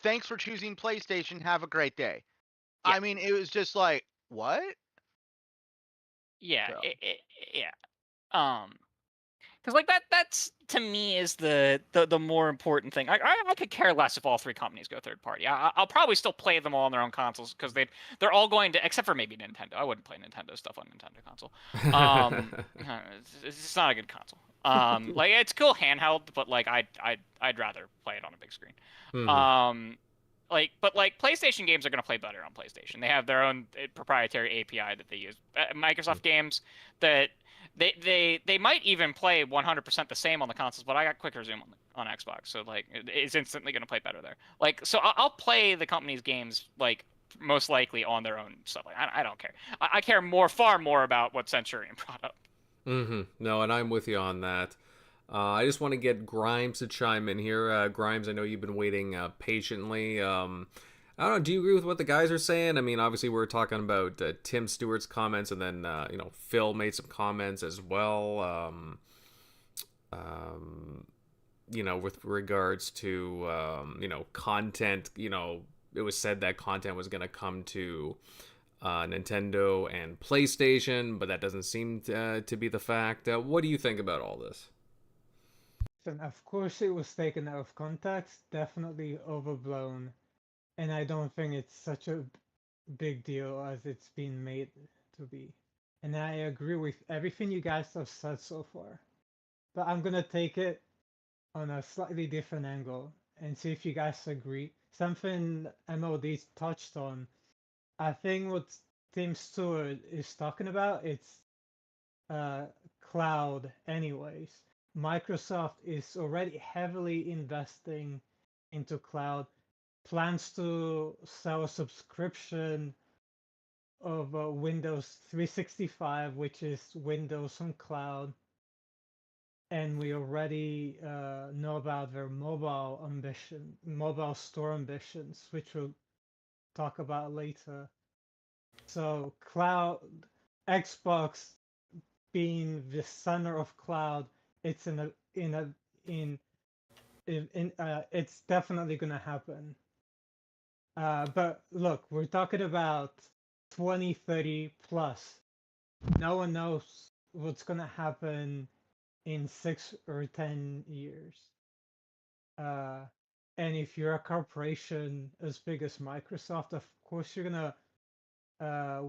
Thanks for choosing PlayStation. Have a great day. Yeah. I mean, it was just like, what? Yeah, So. Because like that's to me is the more important thing. I could care less if all three companies go third party. I'll probably still play them all on their own consoles because they're all going to, except for maybe Nintendo. I wouldn't play Nintendo stuff on Nintendo console. It's not a good console. Like, it's cool handheld, but like I'd rather play it on a big screen. But PlayStation games are going to play better on PlayStation. They have their own proprietary API that they use. Microsoft games that they might even play 100% the same on the consoles, but I got quick resume on Xbox, so like it's instantly going to play better there. Like, so I'll play the company's games like most likely on their own stuff. Like, I don't care. I care far more about what Centurion brought up. No, and I'm with you on that. I just want to get Grimes to chime in here. Grimes, I know you've been waiting patiently. I don't know, do you agree with what the guys are saying? I mean, obviously we're talking about Tim Stewart's comments, and then, Phil made some comments as well, with regards to, content. It was said that content was going to come to Nintendo and PlayStation, but that doesn't seem to be the fact. What do you think about all this? And of course, it was taken out of context, definitely overblown, and I don't think it's such a big deal as it's been made to be. And I agree with everything you guys have said so far. But I'm gonna take it on a slightly different angle and see if you guys agree. Something MOD touched on. I think what Tim Stewart is talking about, it's cloud anyways. Microsoft is already heavily investing into cloud, plans to sell a subscription of Windows 365, which is Windows on cloud. And we already know about their mobile store ambitions, which we'll talk about later. So cloud, Xbox being the center of cloud, it's it's definitely gonna happen. But look, we're talking about 2030 plus. No one knows what's gonna happen in 6 or 10 years. And if you're a corporation as big as Microsoft, of course you're gonna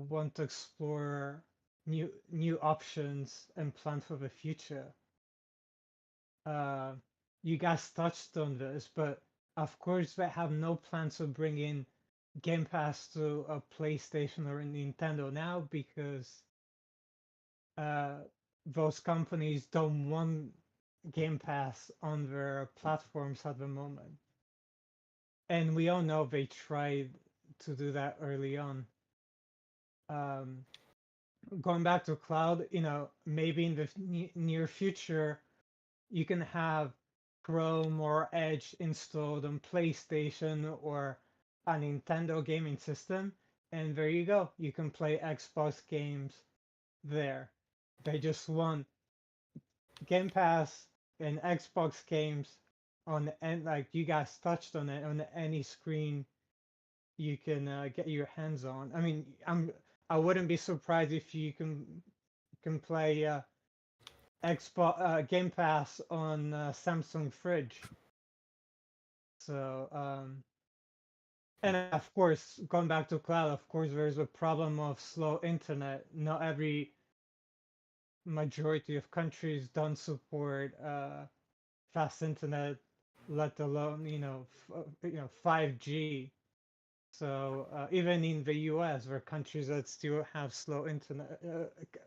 want to explore new options and plan for the future. uh, you guys touched on this, but of course they have no plans of bringing Game Pass to a PlayStation or a Nintendo now because uh, those companies don't want Game Pass on their platforms at the moment. And we all know they tried to do that early on. Um, Going back to cloud, maybe in the near future, you can have Chrome or Edge installed on PlayStation or a Nintendo gaming system, and there you go. You can play Xbox games there. They just want Game Pass and Xbox games on, and like you guys touched on it, on any screen you can get your hands on. I mean, I wouldn't be surprised if you can play Xbox Game Pass on Samsung Fridge. So and of course, going back to cloud, of course, there's a problem of slow internet. Not every majority of countries don't support fast internet, let alone 5G. So even in the U.S., there are countries that still have slow internet.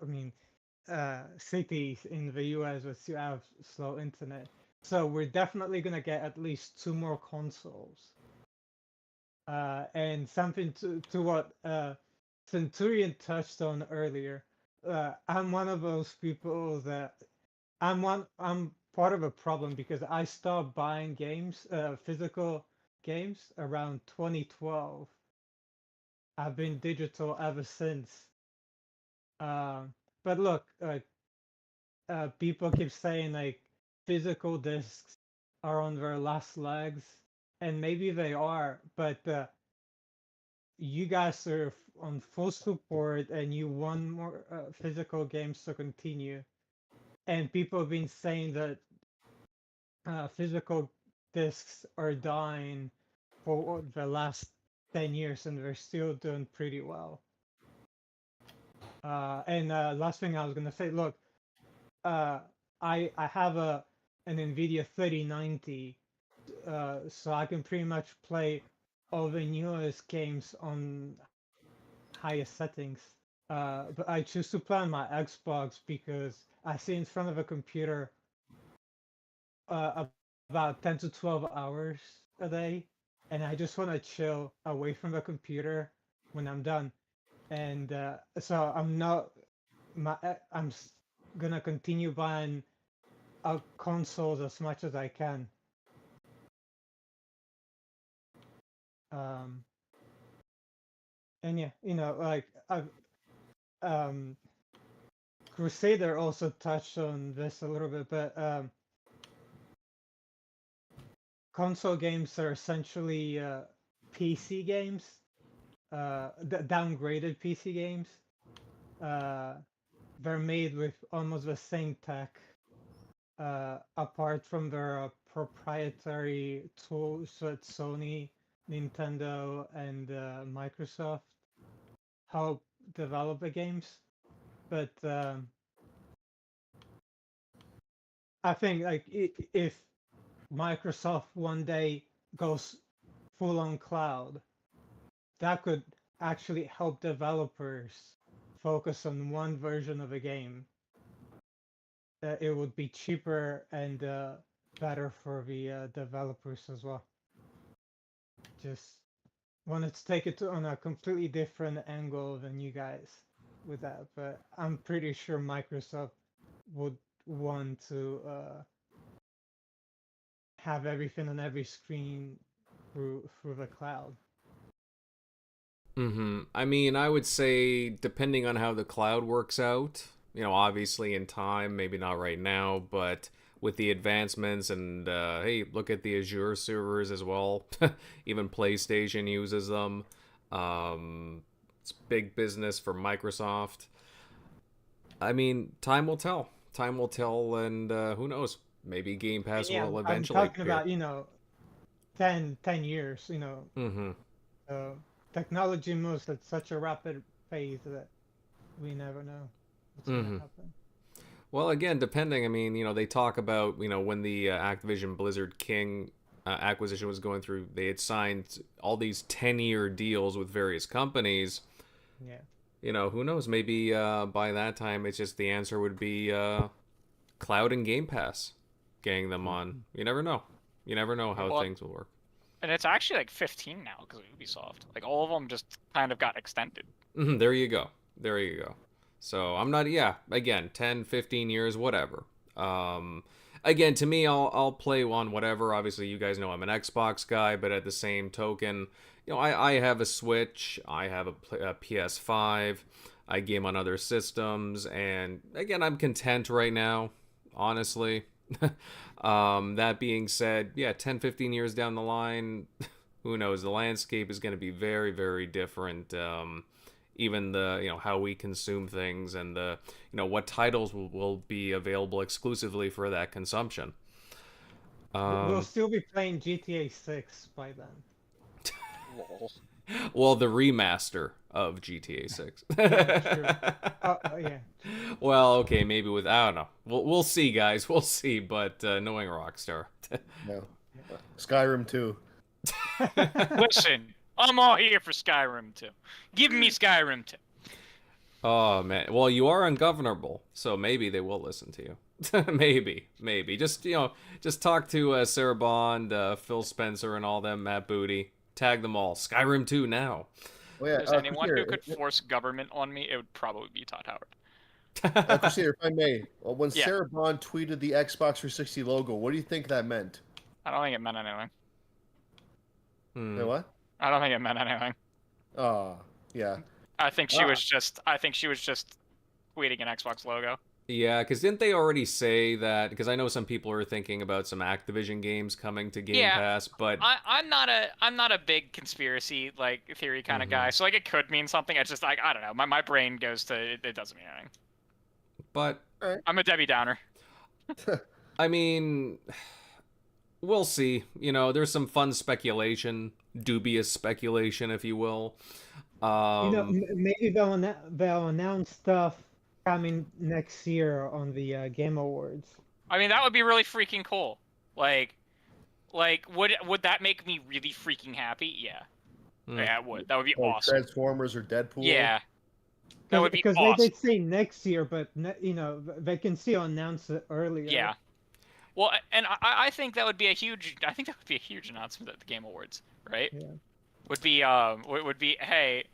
I mean, cities in the U.S. that still have slow internet. So we're definitely gonna get at least 2 more consoles. And something to what Centurion touched on earlier. I'm one of those people that I'm part of a problem because I stopped buying games, physical games around 2012. I've been digital ever since. But look, people keep saying like physical discs are on their last legs, and maybe they are, but you guys are on full support and you want more physical games to continue. And people have been saying that physical discs are dying for the last 10 years and they're still doing pretty well. And last thing I was gonna say, look, I have an NVIDIA 3090, so I can pretty much play all the newest games on highest settings. But I choose to play on my Xbox because I sit in front of a computer uh, about 10 to 12 hours a day, and I just want to chill away from the computer when I'm done. And so I'm not gonna continue buying consoles as much as I can. Um, and yeah, like Crusader also touched on this a little bit, but console games are essentially PC games, downgraded PC games. They're made with almost the same tech, apart from their proprietary tools that Sony, Nintendo, and Microsoft help develop the games. But I think like if Microsoft one day goes full on cloud, that could actually help developers focus on one version of a game. It would be cheaper and better for the developers as well. Just wanted to take it on a completely different angle than you guys with that, but I'm pretty sure Microsoft would want to have everything on every screen through the cloud. I mean, I would say depending on how the cloud works out, obviously in time, maybe not right now, but with the advancements and hey, look at the Azure servers as well. Even PlayStation uses them. It's big business for Microsoft. I mean, time will tell. Time will tell, and who knows? Maybe Game Pass Yeah, will I'm eventually talking appear. about 10 years. Technology moves at such a rapid pace that we never know what's gonna happen. Well, again, depending. I mean, they talk about, when the Activision Blizzard King acquisition was going through, they had signed all these 10-year deals with various companies. Yeah. Who knows? Maybe by that time, it's just the answer would be Cloud and Game Pass, getting them on. You never know. You never know how things will work. And it's actually like 15 now because of Ubisoft. Like all of them just kind of got extended. There you go. There you go. So I'm not, again, 10, 15 years, whatever. Again, to me, I'll play on whatever. Obviously, you guys know I'm an Xbox guy, but at the same token, I have a Switch, I have a PS5, I game on other systems, and again, I'm content right now, honestly. That being said, 10, 15 years down the line, who knows? The landscape is going to be very, very different. Even the how we consume things, and the what titles will be available exclusively for that consumption. We'll still be playing GTA 6 by then. Well, the remaster of GTA 6. Yeah. Well, okay, maybe with, I don't know. We'll see, guys. We'll see. But knowing Rockstar, No. Skyrim 2. Listen, I'm all here for Skyrim 2. Give me Skyrim 2. Oh man, well, you are ungovernable, so maybe they will listen to you. maybe. Just just talk to Sarah Bond, Phil Spencer, and all them. Matt Booty, tag them all. Skyrim 2 now. Oh, yeah. If there's anyone who could force government on me, it would probably be Todd Howard. Crusader, if I may, when Yeah. Sarah Bond tweeted the Xbox 360 logo, what do you think that meant? I don't think it meant anything. Hmm. You know what? I don't think it meant anything. Oh, yeah. I think she was just tweeting an Xbox logo. Yeah, because didn't they already say that? Because I know some people are thinking about some Activision games coming to Game Pass, but I'm not a big conspiracy theory kind of guy, so it could mean something. It's just I don't know. My brain goes to it doesn't mean anything. but I'm a Debbie Downer. I mean, we'll see. There's some fun speculation, dubious speculation, if you will. Maybe they'll announce stuff coming next year on the Game Awards. I mean, that would be really freaking cool. Like would that make me really freaking happy? Yeah. Yeah, it would. That would be awesome. Transformers or Deadpool. Yeah. That would be because awesome. they did say next year, but they can still announce it earlier. Yeah. Well, and I think that would be a huge. I think that would be a huge announcement at the Game Awards, right? Yeah. Would be hey,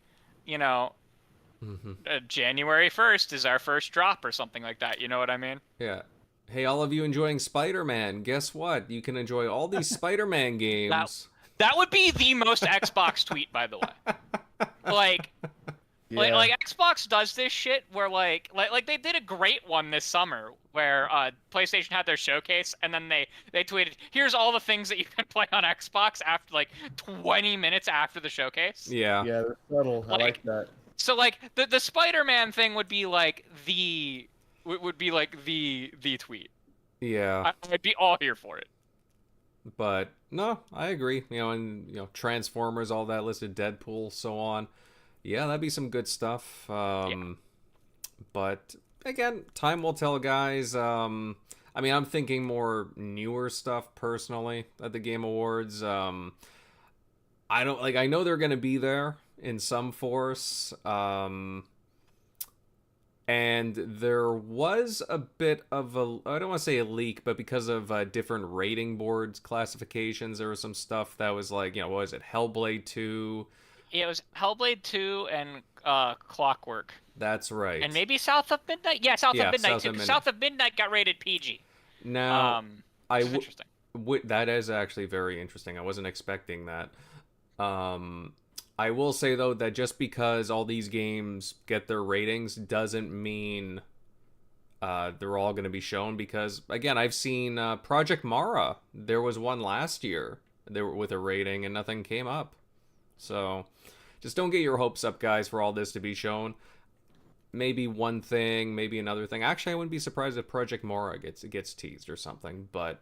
January 1st is our first drop or something like that. You know what I mean? Yeah. Hey, all of you enjoying Spider-Man, guess what? You can enjoy all these Spider-Man games. That would be the most Xbox tweet, by the way. Like Xbox does this shit where like they did a great one this summer where PlayStation had their showcase and then they tweeted, here's all the things that you can play on Xbox after 20 minutes after the showcase. Yeah. Yeah, they're subtle. I like that. So the Spider-Man thing would be the tweet. Yeah. I'd be all here for it. But no, I agree. And Transformers, all that listed, Deadpool, so on. Yeah, that'd be some good stuff. But again, time will tell, guys. I'm thinking more newer stuff personally at the Game Awards. I know they're gonna be there in some force. And there was a bit of I don't want to say a leak, but because of different rating boards classifications, there was some stuff that was what was it, Hellblade 2? Yeah, it was Hellblade 2 and Clockwork. That's right. And maybe South of Midnight? Yeah, South of Midnight too. South of Midnight got rated PG. Now, interesting. That is actually very interesting. I wasn't expecting that. I will say, though, that just because all these games get their ratings doesn't mean they're all going to be shown. Because, again, I've seen Project Mara. There was one last year with a rating, and nothing came up. So, just don't get your hopes up, guys, for all this to be shown. Maybe one thing, maybe another thing. Actually, I wouldn't be surprised if Project Mara gets teased or something, but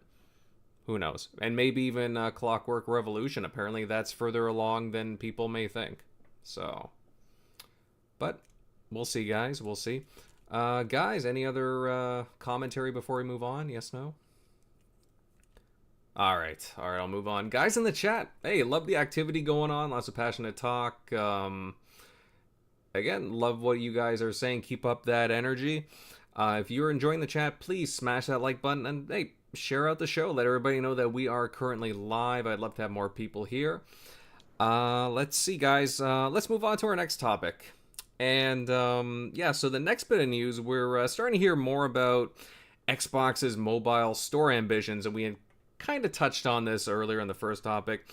who knows? And maybe even Clockwork Revolution. Apparently, that's further along than people may think. So, but we'll see, guys. We'll see. Guys, any other commentary before we move on? Yes, no? All right, I'll move on. Guys in the chat, hey, love the activity going on. Lots of passionate talk. Again, love what you guys are saying. Keep up that energy. If you're enjoying the chat, please smash that like button and hey, share out the show. Let everybody know that we are currently live. I'd love to have more people here. Let's see, guys. Let's move on to our next topic. And yeah, so the next bit of news, we're starting to hear more about Xbox's mobile store ambitions, and we had kind of touched on this earlier in the first topic.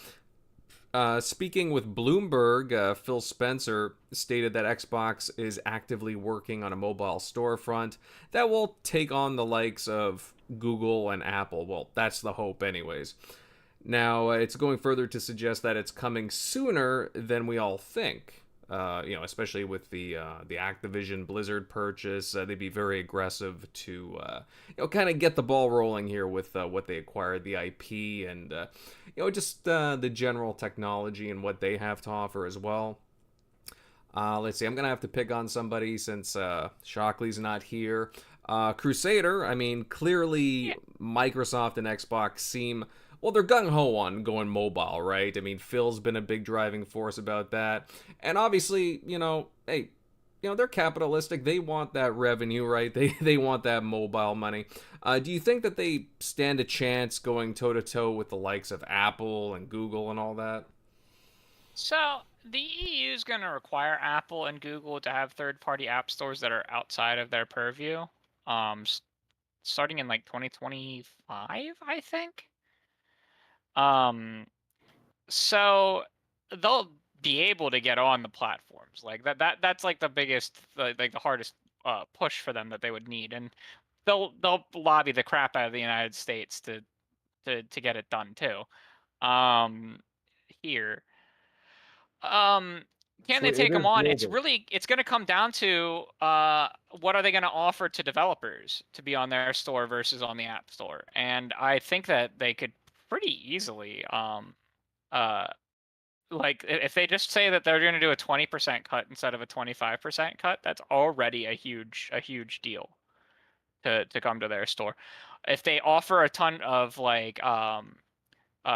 Speaking with Bloomberg, Phil Spencer stated that Xbox is actively working on a mobile storefront that will take on the likes of Google and Apple. Well, that's the hope, anyways. Now, it's going further to suggest that it's coming sooner than we all think. Especially with the Activision Blizzard purchase, they'd be very aggressive to kind of get the ball rolling here with what they acquired, the IP, and just the general technology and what they have to offer as well. Let's see, I'm gonna have to pick on somebody since Shockley's not here. Crusader, I mean, clearly Microsoft and Xbox seem. Well, they're gung-ho on going mobile, right? I mean, Phil's been a big driving force about that. And obviously, hey, they're capitalistic. They want that revenue, right? They want that mobile money. Do you think that they stand a chance going toe-to-toe with the likes of Apple and Google and all that? So, the EU is going to require Apple and Google to have third-party app stores that are outside of their purview, starting in like 2025, I think. So they'll be able to get on the platforms like that's like the biggest, like the hardest push for them that they would need, and they'll lobby the crap out of the United States to get it done too. Here, can they take them on? It's going to come down to what are they going to offer to developers to be on their store versus on the App Store, and I think that they could pretty easily like if they just say that they're going to do a 20% cut instead of a 25% cut, that's already a huge deal to come to their store. If they offer a ton of like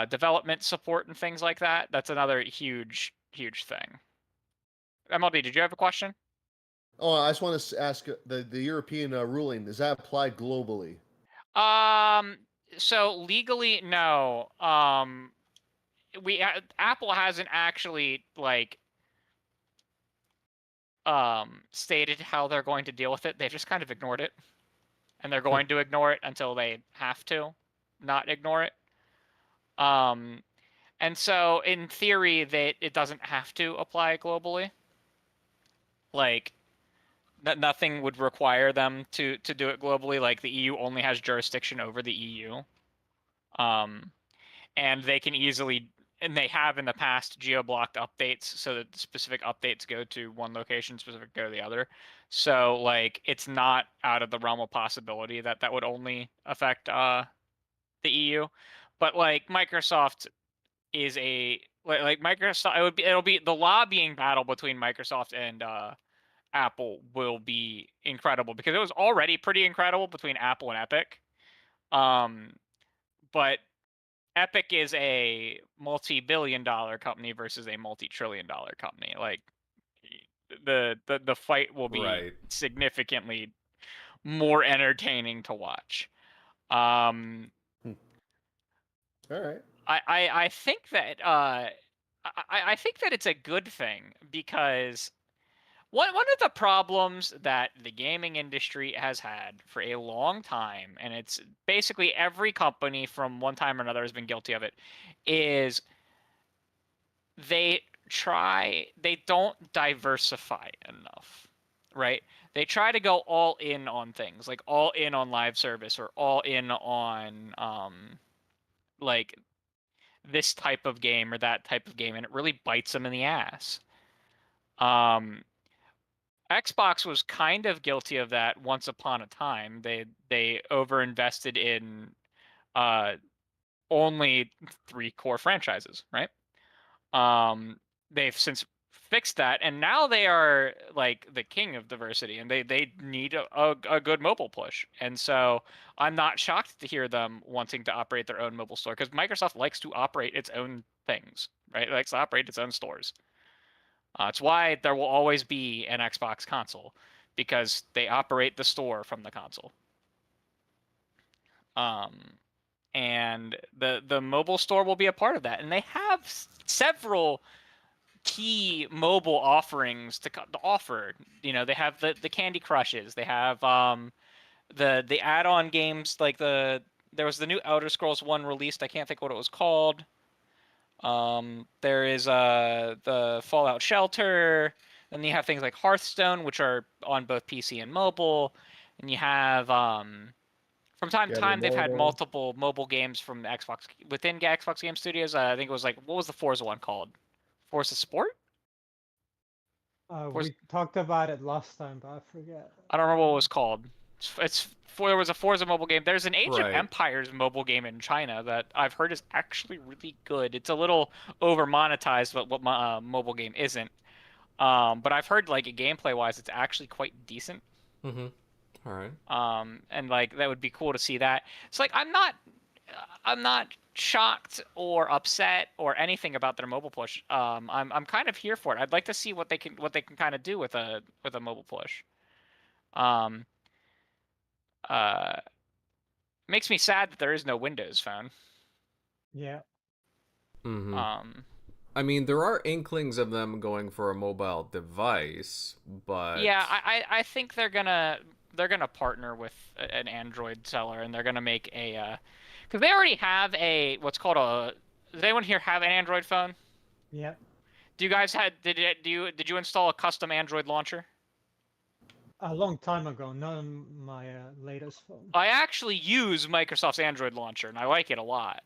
development support and things like that, that's another huge thing. MLB, did you have a question? Oh, I just want to ask the European ruling, is that applied globally? So legally, no. Apple hasn't actually like stated how they're going to deal with it. They've just kind of ignored it, and they're going to ignore it until they have to not ignore it. And so in theory, it doesn't have to apply globally. Like nothing would require them to do it globally. Like the EU only has jurisdiction over the EU. And they can easily, and they have in the past, geo-blocked updates so that specific updates go to one location, specific go to the other. So like it's not out of the realm of possibility that would only affect the EU. But like Microsoft is like Microsoft, it'll be the lobbying battle between Microsoft and Apple will be incredible, because it was already pretty incredible between Apple and Epic. But Epic is a multi-billion-dollar company versus a multi-trillion-dollar company. Like the fight will be significantly more entertaining to watch. All right. I think that I think that it's a good thing, because one of the problems that the gaming industry has had for a long time, and it's basically every company from one time or another has been guilty of it, is they don't diversify enough, right? They try to go all in on things, like all in on live service or all in on like this type of game or that type of game, and it really bites them in the ass. Xbox was kind of guilty of that once upon a time. They overinvested in only 3 core franchises, right? They've since fixed that, and now they are like the king of diversity, and they need a good mobile push. And so I'm not shocked to hear them wanting to operate their own mobile store, because Microsoft likes to operate its own things, right? It likes to operate its own stores. It's why there will always be an Xbox console, because they operate the store from the console. And the mobile store will be a part of that, and they have several key mobile offerings to offer. You know, they have the Candy Crushes, they have the add-on games, like there was the new Elder Scrolls 1 released. I can't think what it was called. There is the Fallout Shelter, and you have things like Hearthstone, which are on both PC and mobile, and you have from time to Yeah, time they've had Immortal. multiple mobile games from the Xbox within Xbox Game Studios. I think it was like, what was the Forza one called? Forza Sport? We talked about it last time, but I forget. I don't remember what it was called. There was a Forza mobile game. There's an Age of Right. Empires mobile game in China that I've heard is actually really good. It's a little over monetized, but what my mobile game isn't. But I've heard, like, gameplay wise, it's actually quite decent. Mm-hmm. All right. And like that would be cool to see that. It's like I'm not shocked or upset or anything about their mobile push. I'm kind of here for it. I'd like to see what they can kind of do with a mobile push. Um, Makes me sad that there is no Windows Phone. Yeah. Mm-hmm. Um, I mean, there are inklings of them going for a mobile device, but yeah, I think they're gonna partner with an Android seller, and they're gonna make a because they already have a what's called a. Does anyone here have an Android phone? Yeah. Do you guys did you install a custom Android launcher? A long time ago, not on my latest phone. I actually use Microsoft's Android launcher, and I like it a lot.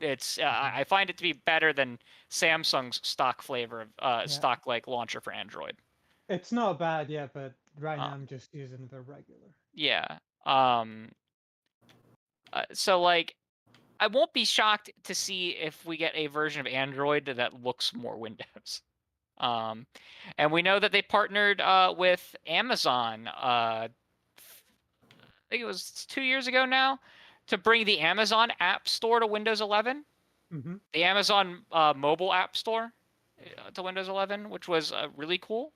It's I find it to be better than Samsung's stock flavor of stock like launcher for Android. It's not bad, yeah, but right now I'm just using the regular. Yeah. So like, I won't be shocked to see if we get a version of Android that looks more Windows. And we know that they partnered with Amazon. I think it was 2 years ago now, to bring the Amazon App Store to Windows 11. Mm-hmm. The Amazon mobile App Store to Windows 11, which was really cool.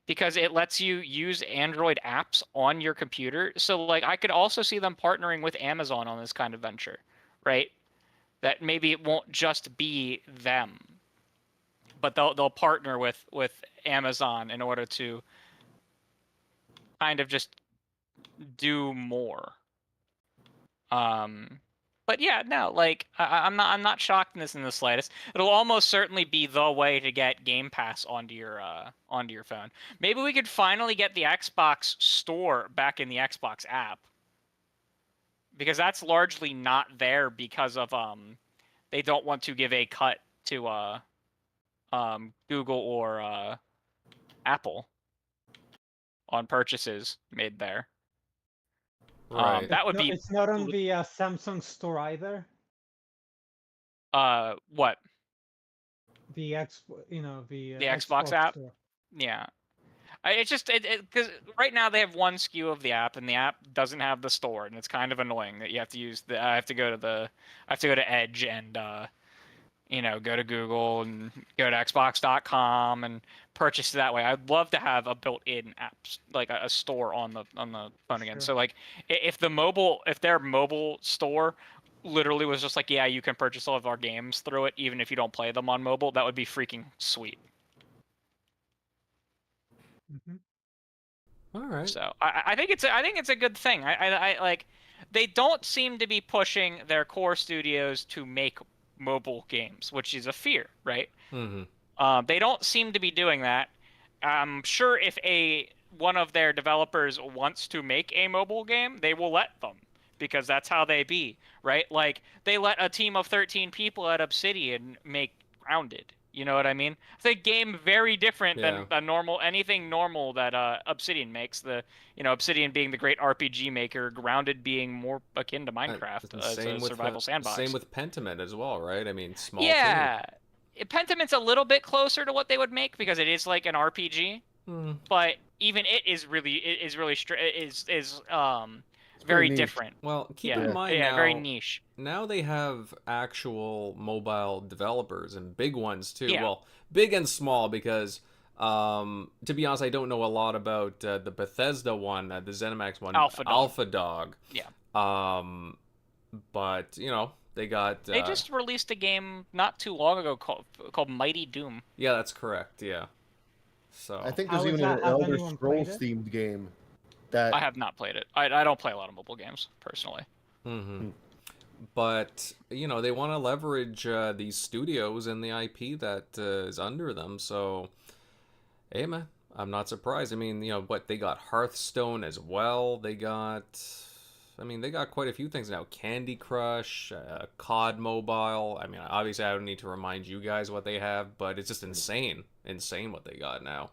Because it lets you use Android apps on your computer. So like, I could also see them partnering with Amazon on this kind of venture, right? That maybe it won't just be them, but they'll partner with Amazon in order to kind of just do more. But yeah, no, like I'm not shocked in the slightest. It'll almost certainly be the way to get Game Pass onto your phone. Maybe we could finally get the Xbox Store back in the Xbox app, because that's largely not there because of they don't want to give a cut to Google or Apple on purchases made there. right. That would be. It's not on the Samsung store either. What? The The Xbox app? Store. Yeah. It's just because right now they have one SKU of the app, and the app doesn't have the store, and it's kind of annoying that you have to use I have to go to Edge and go to Google and go to Xbox.com and purchase it that way. I'd love to have a built-in apps, like a store on the phone again. Sure. So like, if their mobile store literally was just like, yeah, you can purchase all of our games through it, even if you don't play them on mobile, that would be freaking sweet. Mm-hmm. All right. So I think it's a good thing. I like, they don't seem to be pushing their core studios to make mobile games, which is a fear, right? Mm-hmm. They don't seem to be doing that. I'm sure if one of their developers wants to make a mobile game, they will let them, because that's how they be, right? Like, they let a team of 13 people at Obsidian make Grounded. You know what I mean? It's a game very different than anything normal that Obsidian makes. Obsidian being the great RPG maker, Grounded being more akin to Minecraft as a survival sandbox. Same with Pentiment as well, right? I mean, small yeah, team. Pentament's a little bit closer to what they would make because it is like an RPG, but even it is really very niche. different. Well, keep Yeah. in mind Yeah, now, very niche. now they have actual mobile developers and big ones too. Yeah. Well, big and small because, to be honest, I don't know a lot about the Bethesda one, the ZeniMax one, Alpha Dog. Yeah. But you know they got. They just released a game not too long ago called Mighty Doom. Yeah, that's correct. Yeah. So I think How there's is even that? an Has Elder anyone Scrolls played it? themed game that I have not played it. I don't play a lot of mobile games personally. But you know they want to leverage these studios and the IP that is under them. So, hey man, I'm not surprised. I mean, you know what, they got Hearthstone as well. They got quite a few things now. Candy Crush, COD Mobile. I mean, obviously I don't need to remind you guys what they have, but it's just insane what they got now.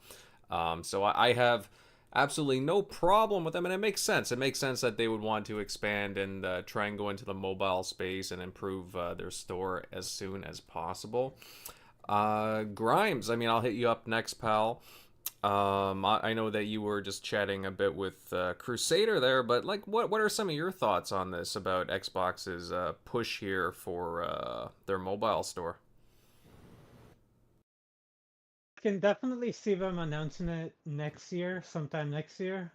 So I have absolutely no problem with them, and it makes sense. It makes sense that they would want to expand and try and go into the mobile space and improve their store as soon as possible. Grimes, I mean, I'll hit you up next, pal. I know that you were just chatting a bit with Crusader there, but like, what are some of your thoughts on this about Xbox's push here for their mobile store? Can definitely see them announcing it sometime next year.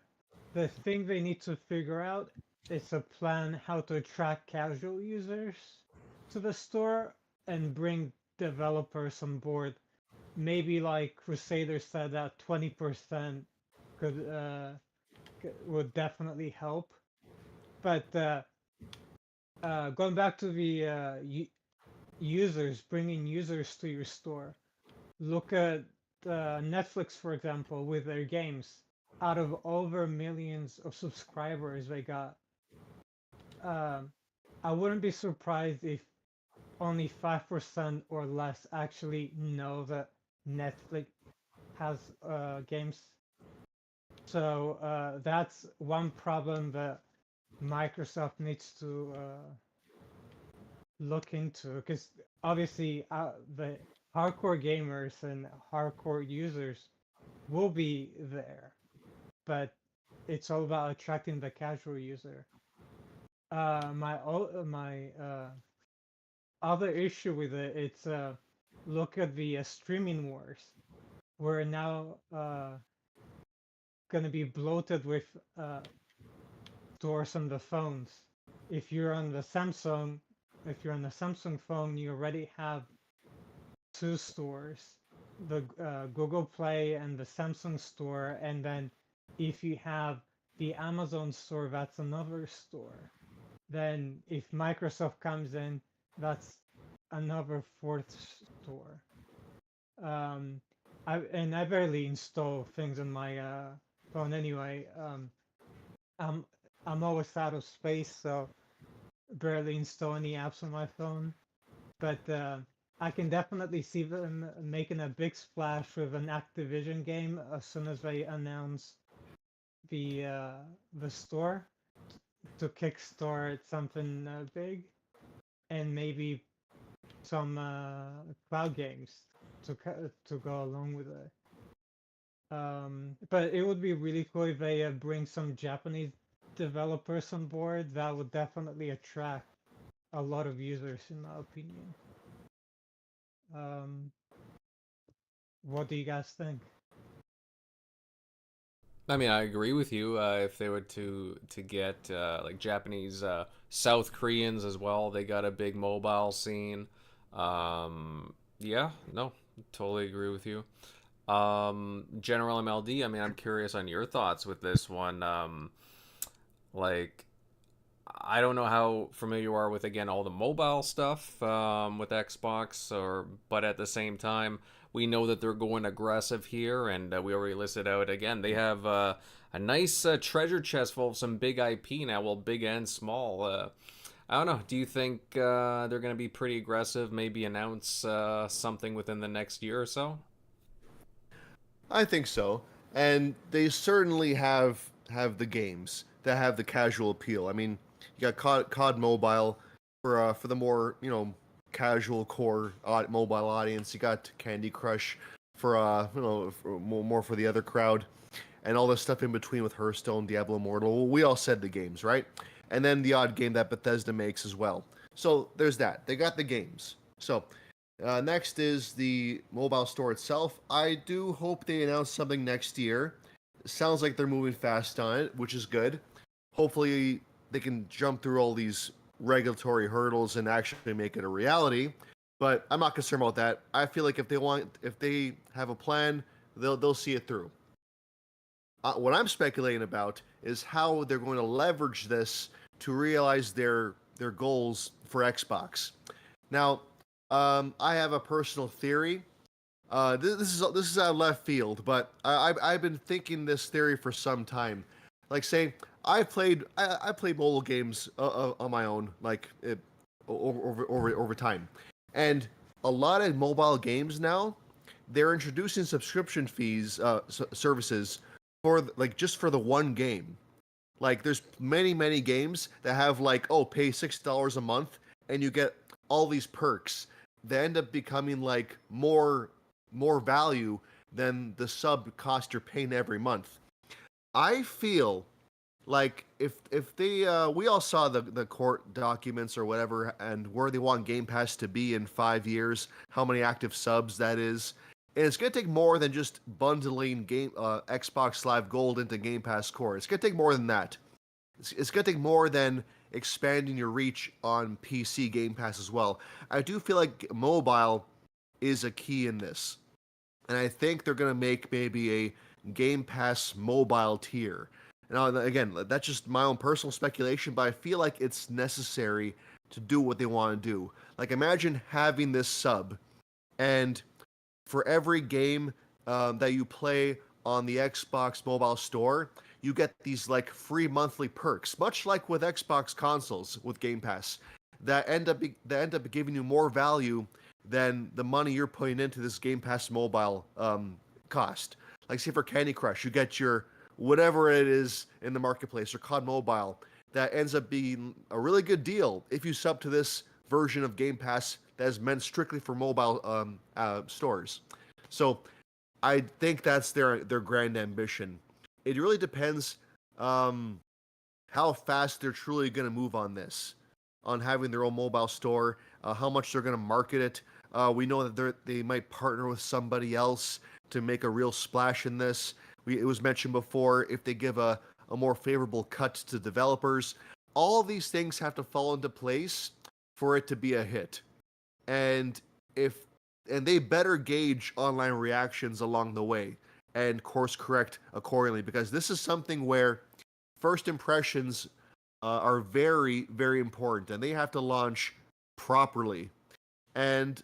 The thing they need to figure out is a plan how to attract casual users to the store and bring developers on board. Maybe like Crusader said that 20% would definitely help. But going back to the users, bringing users to your store. Look at Netflix, for example, with their games. Out of over millions of subscribers they got, I wouldn't be surprised if only 5% or less actually know that Netflix has games. So that's one problem that Microsoft needs to look into, because obviously the hardcore gamers and hardcore users will be there, but it's all about attracting the casual user. My other issue with it's look at the streaming wars. We're now gonna be bloated with stores on the phones. If you're on the Samsung phone, you already have two stores, the Google Play and the Samsung store, and then if you have the Amazon store, that's another store. Then if Microsoft comes in, that's another fourth store. I barely install things on my phone anyway. I'm always out of space, so barely install any apps on my phone. But I can definitely see them making a big splash with an Activision game as soon as they announce the store to kickstart something big, and maybe some cloud games to go along with it. But it would be really cool if they bring some Japanese developers on board. That would definitely attract a lot of users, in my opinion. What do you guys think? I mean, I agree with you. If they were to get like Japanese, South Koreans as well, they got a big mobile scene. Yeah, no, totally agree with you. General MLD, I mean, I'm curious on your thoughts with this one. Like, I don't know how familiar you are with, again, all the mobile stuff with Xbox, but at the same time, we know that they're going aggressive here, and we already listed out, again, they have a nice treasure chest full of some big IP now, well, big and small. I don't know, do you think they're going to be pretty aggressive, maybe announce something within the next year or so? I think so, and they certainly have the games that have the casual appeal. I mean, you got COD Mobile for the more casual core mobile audience. You got Candy Crush for for more for the other crowd, and all this stuff in between with Hearthstone, Diablo Immortal. Well, we all said the games, right? And then the odd game that Bethesda makes as well. So there's that. They got the games. So next is the mobile store itself. I do hope they announce something next year. Sounds like they're moving fast on it, which is good. Hopefully they can jump through all these regulatory hurdles and actually make it a reality. But I'm not concerned about that. I feel like if they have a plan, they'll see it through. What I'm speculating about is how they're going to leverage this to realize their goals for Xbox. Now, I have a personal theory. This is out of left field, but I've been thinking this theory for some time. Like, say, I played mobile games on my own, like over time, and a lot of mobile games now, they're introducing subscription fees, services for just for the one game. Like, there's many games that have like, oh, pay $6 a month and you get all these perks that end up becoming like more value than the sub cost you're paying every month. I feel like if they we all saw the court documents or whatever, and where they want Game Pass to be in 5 years, how many active subs that is. And it's going to take more than just bundling Xbox Live Gold into Game Pass Core. It's going to take more than that. It's going to take more than expanding your reach on PC Game Pass as well. I do feel like mobile is a key in this. And I think they're going to make maybe a Game Pass mobile tier. Now, again, that's just my own personal speculation, but I feel like it's necessary to do what they want to do. Like, imagine having this sub, and for every game that you play on the Xbox mobile store, you get these like free monthly perks, much like with Xbox consoles with Game Pass, that end up giving you more value than the money you're putting into this Game Pass mobile cost. Like, say for Candy Crush, you get your whatever it is in the marketplace, or COD Mobile, that ends up being a really good deal if you sub to this version of Game Pass that is meant strictly for mobile stores. So I think that's their grand ambition. It really depends how fast they're truly going to move on this, on having their own mobile store, how much they're going to market it. We know that they might partner with somebody else to make a real splash in this. It was mentioned before, if they give a more favorable cut to developers. All these things have to fall into place for it to be a hit. And they better gauge online reactions along the way and course correct accordingly, because this is something where first impressions are very, very important, and they have to launch properly. And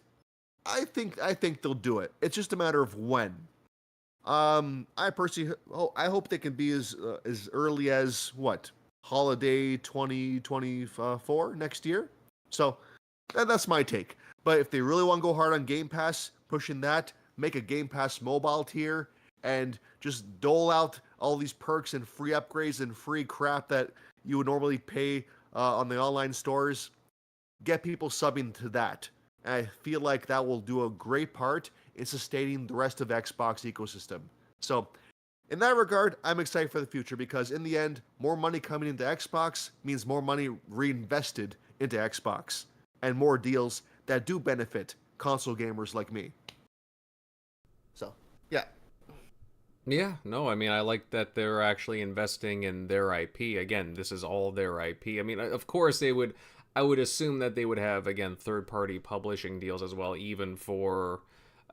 I think they'll do it. It's just a matter of when. I personally, I hope they can be as early as holiday 2024 next year. So that's my take. But if they really want to go hard on Game Pass, pushing that, make a Game Pass mobile tier, and just dole out all these perks and free upgrades and free crap that you would normally pay on the online stores, get people subbing to that. And I feel like that will do a great part in sustaining the rest of Xbox ecosystem. So, in that regard, I'm excited for the future, because in the end, more money coming into Xbox means more money reinvested into Xbox, and more deals that do benefit console gamers like me. So, yeah. Yeah, no, I mean, I like that they're actually investing in their IP. Again, this is all their IP. I mean, of course I would assume that they would have, again, third-party publishing deals as well, even for,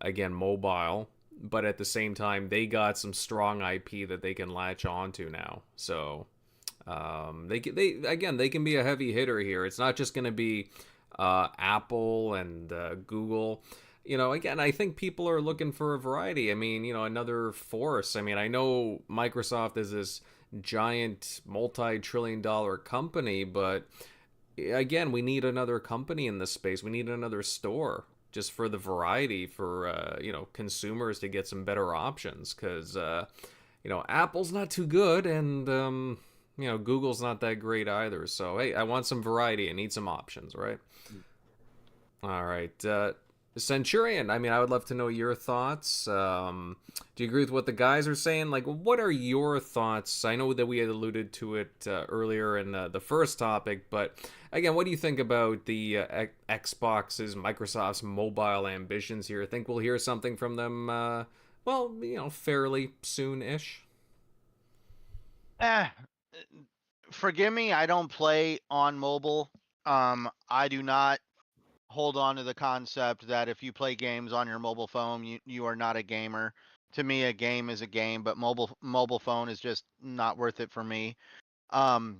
again, mobile. But at the same time, they got some strong IP that they can latch onto now. So, they can be a heavy hitter here. It's not just going to be Apple and Google. Again, I think people are looking for a variety. I mean, another force. I mean, I know Microsoft is this giant multi-trillion-dollar company, but again, we need another company in this space. We need another store, just for the variety, for consumers to get some better options, because Apple's not too good, and Google's not that great either. So hey, I want some variety. I need some options, right? All right. Centurion, I mean, I would love to know your thoughts. Do you agree with what the guys are saying? Like, what are your thoughts? I know that we had alluded to it earlier in the first topic, but again, what do you think about the Xbox's, Microsoft's mobile ambitions here? I think we'll hear something from them, well, fairly soon-ish. Eh, forgive me, I don't play on mobile. I do not hold on to the concept that if you play games on your mobile phone, you are not a gamer. To me, a game is a game, but mobile phone is just not worth it for me. Um,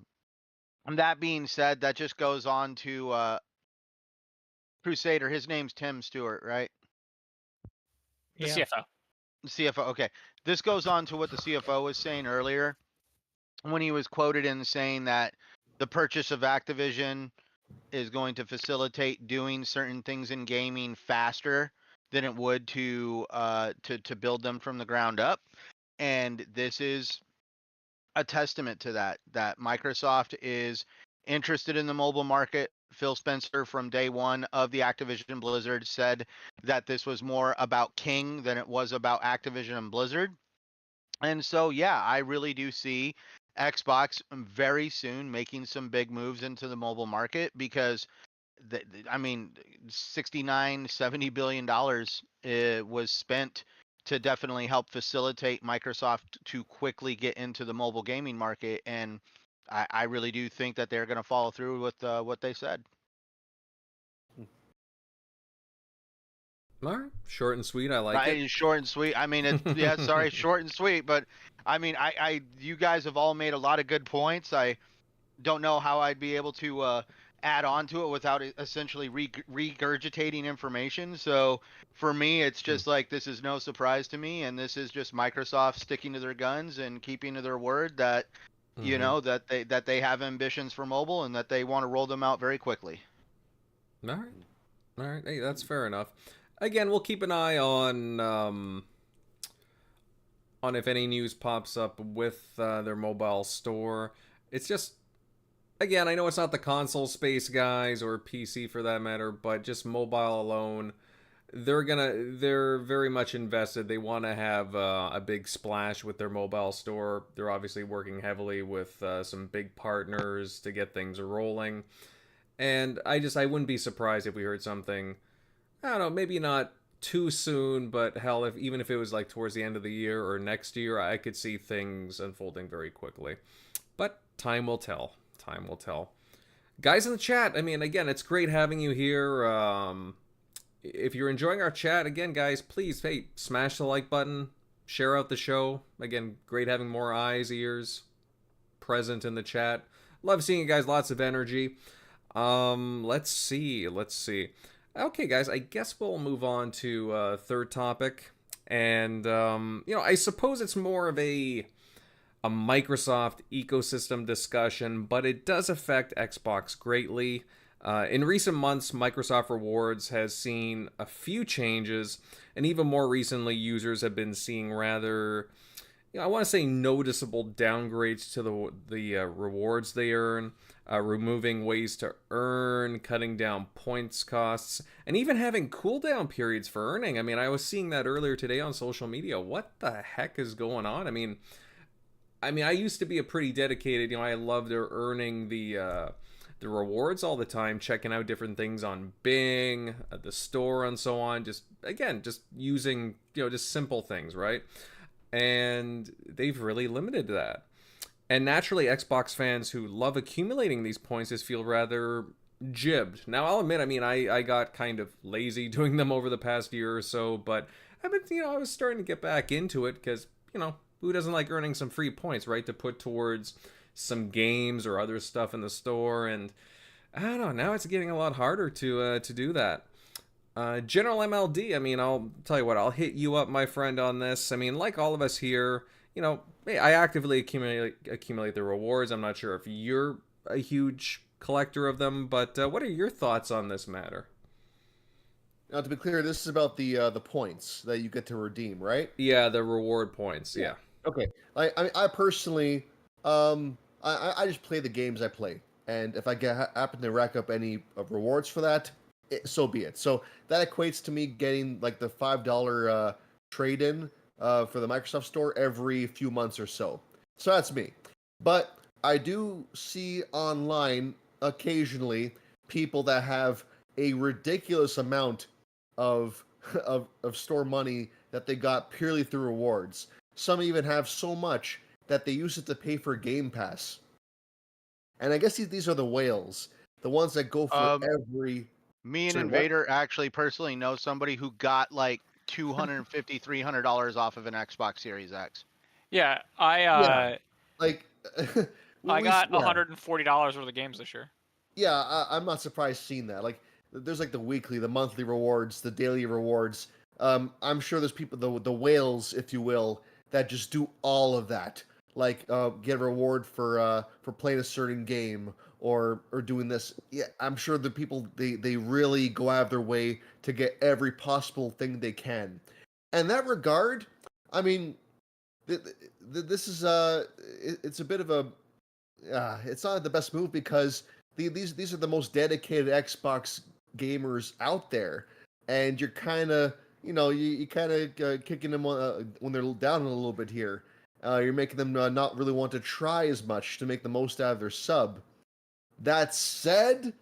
and that being said, that just goes on to Crusader. His name's Tim Stewart, right? The Yeah. CFO. CFO. Okay, this goes on to what the CFO was saying earlier when he was quoted in saying that the purchase of Activision is going to facilitate doing certain things in gaming faster than it would to build them from the ground up. And this is a testament to that Microsoft is interested in the mobile market. Phil Spencer from day one of the Activision Blizzard said that this was more about King than it was about Activision and Blizzard. And so, yeah, I really do see Xbox very soon making some big moves into the mobile market because, I mean, 69, $70 billion was spent to definitely help facilitate Microsoft to quickly get into the mobile gaming market. And I really do think that they're going to follow through with what they said. All right, short and sweet. I like Right, it. short and sweet. I mean, it's yeah, sorry, short and sweet. But I mean, you guys have all made a lot of good points. I don't know how I'd be able to add on to it without essentially regurgitating information. So for me, it's just like this is no surprise to me, and this is just Microsoft sticking to their guns and keeping to their word that that they have ambitions for mobile and that they want to roll them out very quickly. All right. All right. Hey, that's fair enough. Again, we'll keep an eye on if any news pops up with their mobile store. It's just, again, I know it's not the console space guys or PC for that matter, but just mobile alone, they're very much invested. They want to have a big splash with their mobile store. They're obviously working heavily with some big partners to get things rolling. And I wouldn't be surprised if we heard something, I don't know, maybe not too soon, but hell, even if it was like towards the end of the year or next year, I could see things unfolding very quickly. But time will tell. Time will tell. Guys in the chat, I mean, again, it's great having you here. If you're enjoying our chat, again, guys, please, hey, smash the like button, share out the show. Again, great having more eyes, ears present in the chat. Love seeing you guys, lots of energy. Let's see. Okay, guys, I guess we'll move on to third topic. And, I suppose it's more of a Microsoft ecosystem discussion, but it does affect Xbox greatly. In recent months, Microsoft Rewards has seen a few changes, and even more recently, users have been seeing rather, I want to say noticeable downgrades to the rewards they earn, removing ways to earn, cutting down points costs, and even having cooldown periods for earning. I mean, I was seeing that earlier today on social media. What the heck is going on? I mean, I used to be a pretty dedicated, I loved earning the rewards all the time, checking out different things on Bing, the store, and so on. Just using, just simple things, right? And they've really limited that. And naturally, Xbox fans who love accumulating these points just feel rather jibbed. Now, I'll admit, I got kind of lazy doing them over the past year or so, but I was starting to get back into it because, who doesn't like earning some free points, right, to put towards some games or other stuff in the store? And I don't know, now it's getting a lot harder to do that. General MLD, I'll tell you what, I'll hit you up, my friend, on this. Like all of us here, I actively accumulate the rewards. I'm not sure if you're a huge collector of them, but what are your thoughts on this matter? Now, to be clear, this is about the points that you get to redeem, right? Yeah, the reward points, yeah. Okay. I personally, I just play the games I play, and if I happen to rack up any rewards for that, so be it. So that equates to me getting like the $5 trade-in for the Microsoft Store every few months or so. So that's me. But I do see online occasionally people that have a ridiculous amount of of store money that they got purely through rewards. Some even have so much that they use it to pay for Game Pass. And I guess these are the whales, the ones that go for every. Me and Sorry, what? Invader actually personally know somebody who got like $250, $300 off of an Xbox Series X. Yeah, Like, I got yeah. $140 worth of games this year. Yeah, I'm not surprised seeing that. Like, there's like the weekly, the monthly rewards, the daily rewards. I'm sure there's people, the whales, if you will, that just do all of that. Like, get a reward for playing a certain game or doing this. Yeah, I'm sure the people they really go out of their way to get every possible thing they can. And in that regard, I mean, this is it's a bit of a it's not the best move because these are the most dedicated Xbox gamers out there, and you're kind of you kind of kicking them when they're down a little bit here. You're making them not really want to try as much to make the most out of their sub. That said,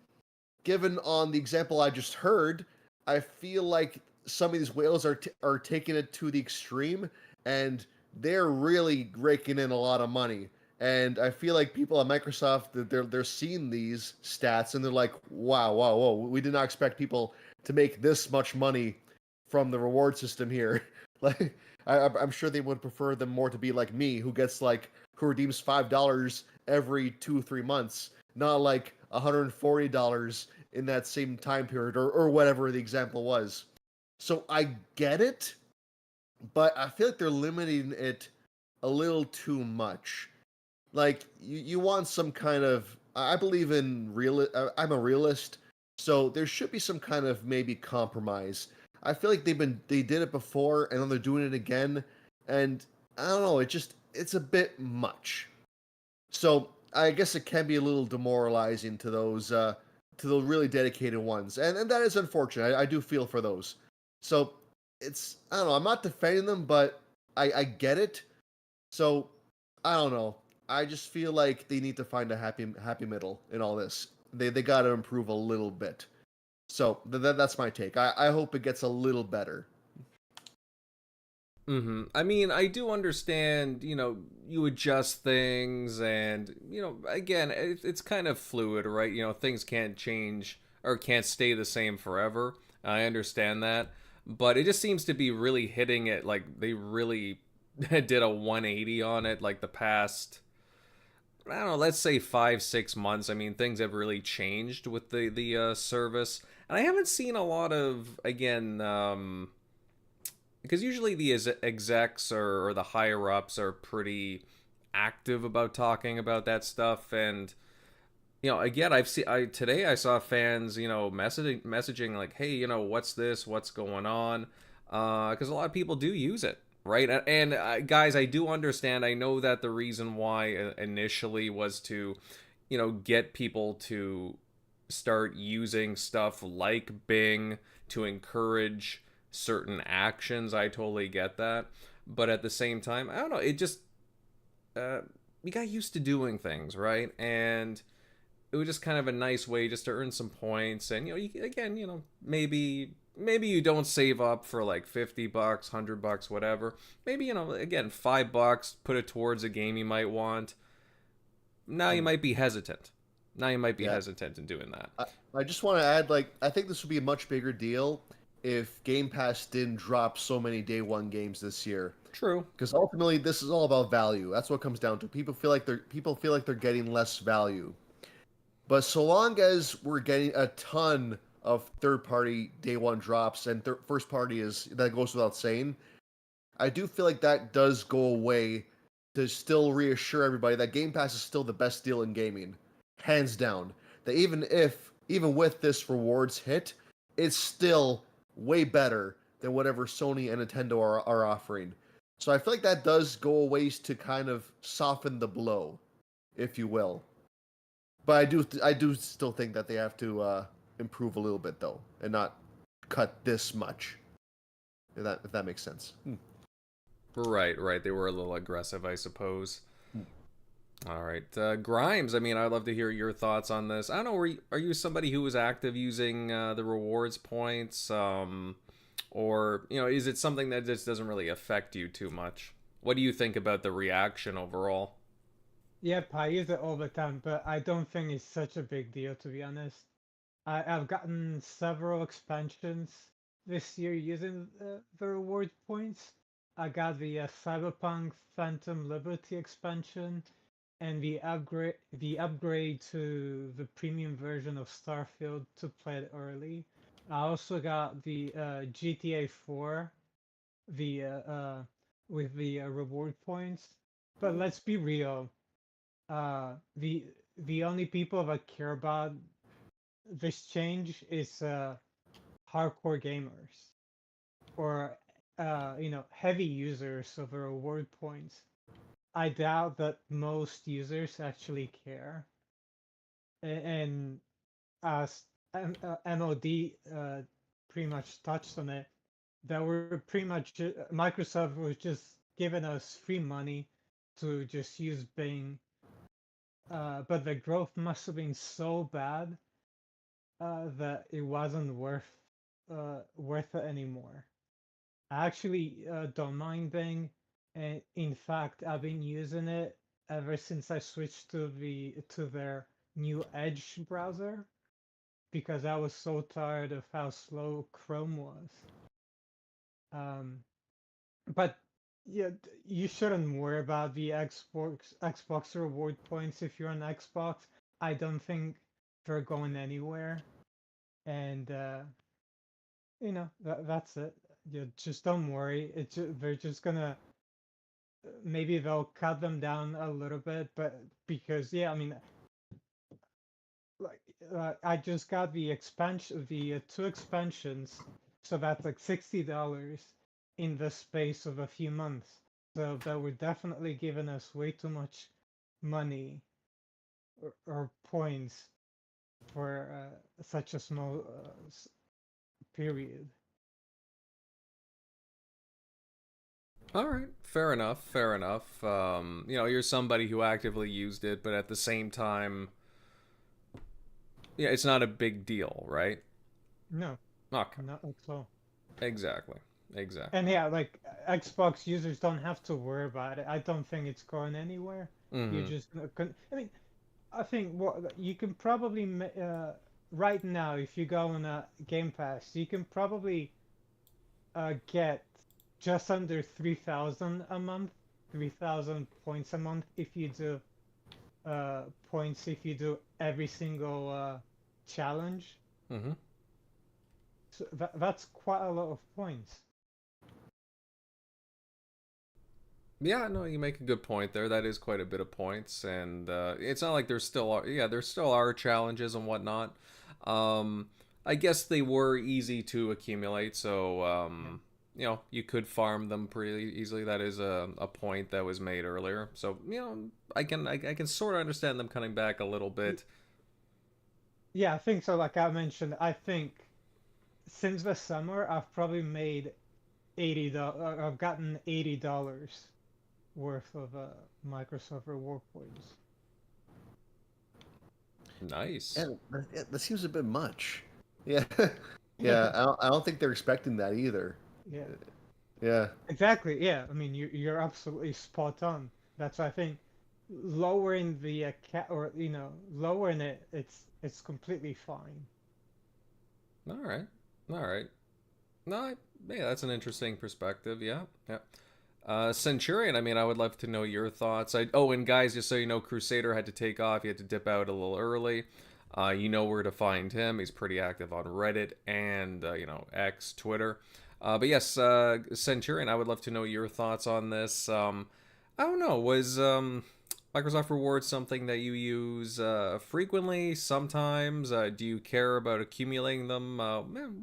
given on the example I just heard, I feel like some of these whales are taking it to the extreme, and they're really raking in a lot of money. And I feel like people at Microsoft, they're seeing these stats and they're like, wow, whoa, we did not expect people to make this much money from the reward system here. Like, I'm sure they would prefer them more to be like me, who redeems $5 every 2-3 months, not like $140 in that same time period or whatever the example was. So I get it, but I feel like they're limiting it a little too much. Like, you want some kind of, I believe in I'm a realist, so there should be some kind of maybe compromise. I feel like they did it before and then they're doing it again, and I don't know, it's a bit much. So I guess it can be a little demoralizing to the really dedicated ones, and that is unfortunate. I do feel for those. So I don't know, I'm not defending them, but I get it. So I don't know. I just feel like they need to find a happy middle in all this. They got to improve a little bit. So that's my take. I hope it gets a little better. I mean, I do understand, you adjust things and, again, it's kind of fluid, right? Things can't change or can't stay the same forever. I understand that. But it just seems to be really hitting it like they really did a 180 on it like the past, I don't know, let's say 5-6 months. I mean, things have really changed with the service, and I haven't seen a lot of, again, because usually the execs or the higher ups are pretty active about talking about that stuff, and again, today I saw fans, messaging like, hey, what's this, what's going on, because a lot of people do use it. Right, and guys, I do understand. I know that the reason why initially was to, get people to start using stuff like Bing to encourage certain actions. I totally get that, but at the same time, I don't know. It just we got used to doing things, right? And it was just kind of a nice way just to earn some points, and maybe you don't save up for like $50, $100, whatever. Maybe, again, $5, put it towards a game you might want. Now you might be hesitant. Hesitant in doing that. I just want to add, like, I think this would be a much bigger deal if Game Pass didn't drop so many day one games this year. True. Because ultimately, this is all about value. That's what it comes down to. People feel like they're getting less value. But so long as we're getting a ton of third-party day one drops and first-party that goes without saying, I do feel like that does go away to still reassure everybody that Game Pass is still the best deal in gaming, hands down. That even with this rewards hit, it's still way better than whatever Sony and Nintendo are offering. So I feel like that does go a ways to kind of soften the blow, if you will. But I do still think that they have to improve a little bit though, and not cut this much. If that makes sense. Right. They were a little aggressive, I suppose. All right, Grimes. I mean, I'd love to hear your thoughts on this. I don't know. Are you somebody who was active using the rewards points, or is it something that just doesn't really affect you too much? What do you think about the reaction overall? Yep, I use it all the time, but I don't think it's such a big deal, to be honest. I've gotten several expansions this year using the reward points. I got the Cyberpunk Phantom Liberty expansion and the upgrade to the premium version of Starfield to play it early. I also got the GTA 4, the with the reward points. But let's be real, the only people that care about this change is hardcore gamers or heavy users of the reward points. I doubt that most users actually care. And as MOD pretty much touched on it, that we're pretty much Microsoft was just giving us free money to just use Bing, but the growth must have been so bad that it wasn't worth it anymore. I actually don't mind Bing, and in fact, I've been using it ever since I switched to their new Edge browser because I was so tired of how slow Chrome was. But yeah, you shouldn't worry about the Xbox reward points if you're on Xbox. I don't think they're going anywhere, and that's it. Yeah, just don't worry. They're just gonna maybe they'll cut them down a little bit, but because yeah, I mean, like I just got the expansion, the two expansions, so that's like $60 in the space of a few months. So that were definitely giving us way too much money or points for such a small period. All right, fair enough. You're somebody who actively used it, but at the same time, yeah, it's not a big deal, right? No, Okay, not at all. exactly. And yeah, like Xbox users don't have to worry about it. I don't think it's going anywhere. You're Mm-hmm. just I mean, I think what you can probably right now, if you go on a Game Pass, you can probably get just under 3,000 a month, 3,000 points a month if you do points if you do every single challenge. Mm-hmm. So that's quite a lot of points. Yeah, no, you make a good point there. That is quite a bit of points, and it's not like there still are challenges and whatnot. I guess they were easy to accumulate, so Yeah. you could farm them pretty easily. That is a point that was made earlier. So I can sort of understand them coming back a little bit. Yeah, I think so. Like I mentioned, I think since the summer, I've probably made $80. I've gotten $80 worth of Microsoft reward points. Nice. And that seems a bit much. Yeah, Yeah, yeah. I don't think they're expecting that either. yeah, Yeah. exactly. Yeah, I mean you're absolutely spot on. That's why I think lowering the or lowering it, it's completely fine. All right. All right. No, yeah, that's an interesting perspective. Yeah, yeah. Centurion, I mean, I would love to know your thoughts. And guys, just so you know, Crusader had to take off. He had to dip out a little early. You know where to find him. He's pretty active on Reddit and, X, Twitter. But yes, Centurion, I would love to know your thoughts on this. I don't know, was Microsoft Rewards something that you use frequently, sometimes? Do you care about accumulating them?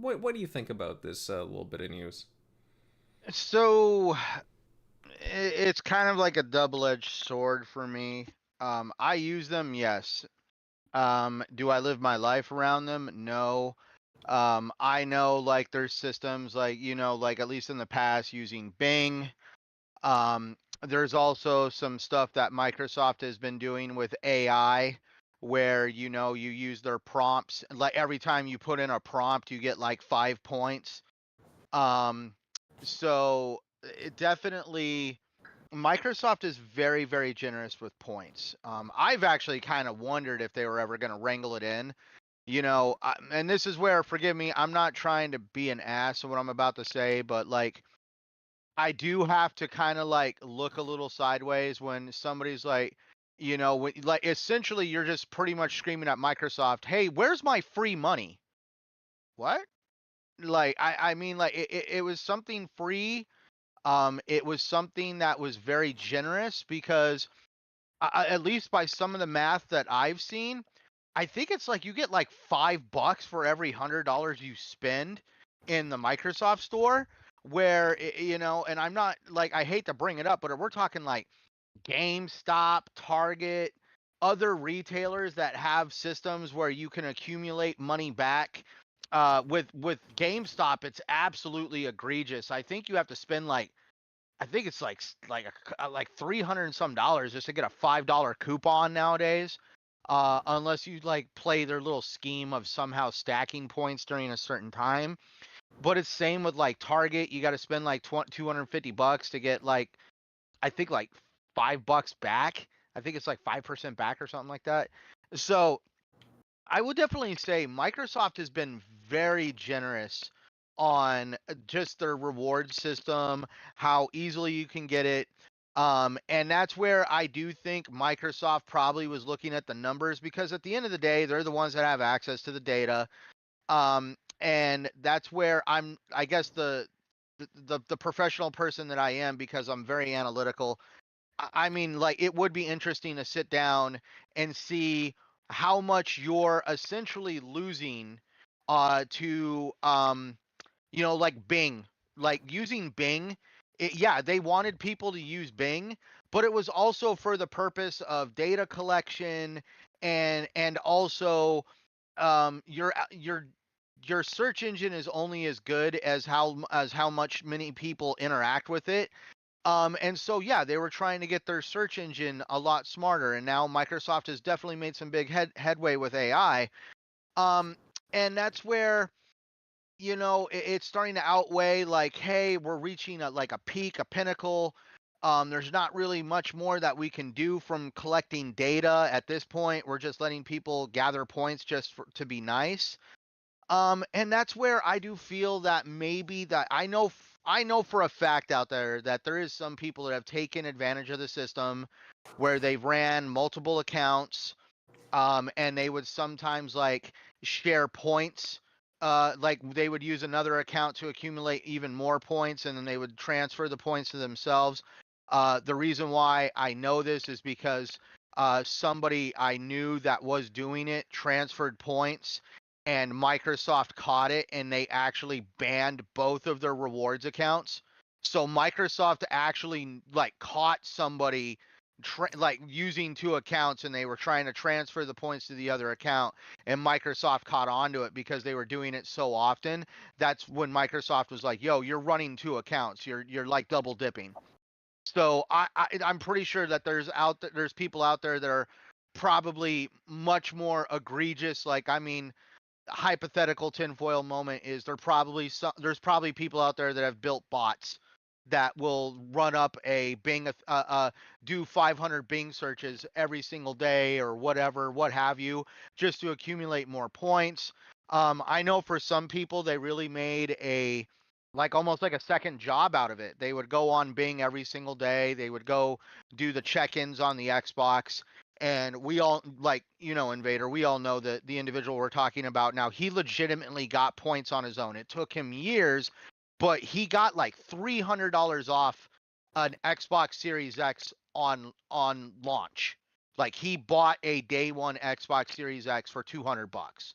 What do you think about this little bit in use? So it's kind of like a double-edged sword for me. I use them, yes. Do I live my life around them? No. I know like there's systems like, like at least in the past using Bing. There's also some stuff that Microsoft has been doing with AI where, you use their prompts. Like every time you put in a prompt, you get like 5 points. So it definitely Microsoft is very, very generous with points. I've actually kind of wondered if they were ever going to wrangle it in. And this is where, forgive me, I'm not trying to be an ass in what I'm about to say, but like, I do have to kind of like look a little sideways when somebody's like, like essentially you're just pretty much screaming at Microsoft, "Hey, where's my free money?" What? Like, I mean, like it was something free. It was something that was very generous because at least by some of the math that I've seen, I think it's like you get like $5 for every $100 you spend in the Microsoft store. Where and I'm not like I hate to bring it up, but we're talking like GameStop, Target, other retailers that have systems where you can accumulate money back. With GameStop, it's absolutely egregious. I think you have to spend like I think it's like 300 and some dollars just to get a $5 coupon nowadays. Unless you like play their little scheme of somehow stacking points during a certain time. But it's same with like Target. You got to spend like $250 to get like I think like $5 back. I think it's like 5% back or something like that. So I would definitely say Microsoft has been very generous on just their reward system, how easily you can get it. And that's where I do think Microsoft probably was looking at the numbers because at the end of the day, they're the ones that have access to the data. And that's where I guess the professional person that I am because I'm very analytical. I mean, like it would be interesting to sit down and see how much you're essentially losing to like Bing, like using Bing. Yeah, they wanted people to use Bing, but it was also for the purpose of data collection and also your search engine is only as good as how much many people interact with it. And so yeah, they were trying to get their search engine a lot smarter, and now Microsoft has definitely made some big headway with AI. Um, and that's where it's starting to outweigh like, hey, we're reaching like a peak, a pinnacle. There's not really much more that we can do from collecting data at this point. We're just letting people gather points just to be nice. And that's where I do feel that maybe that I know for a fact out there that there is some people that have taken advantage of the system where they've ran multiple accounts, and they would sometimes like share points. Like they would use another account to accumulate even more points, and then they would transfer the points to themselves. The reason why I know this is because somebody I knew that was doing it transferred points and Microsoft caught it and they actually banned both of their rewards accounts. So Microsoft actually like caught somebody like using two accounts and they were trying to transfer the points to the other account and Microsoft caught on to it because they were doing it so often. That's when Microsoft was like, "Yo, you're running two accounts. You're like double dipping." So I'm pretty sure that there's people out there that are probably much more egregious. Like, I mean, hypothetical tinfoil moment is there's probably people out there that have built bots that will run up a Bing, do 500 Bing searches every single day or whatever, what have you, just to accumulate more points. I know for some people they really made like almost like a second job out of it. They would go on Bing every single day. They would go do the check-ins on the Xbox. And we all like, Invader, we all know that the individual we're talking about now, he legitimately got points on his own. It took him years, but he got like $300 off an Xbox Series X on launch. Like he bought a day one Xbox Series X for $200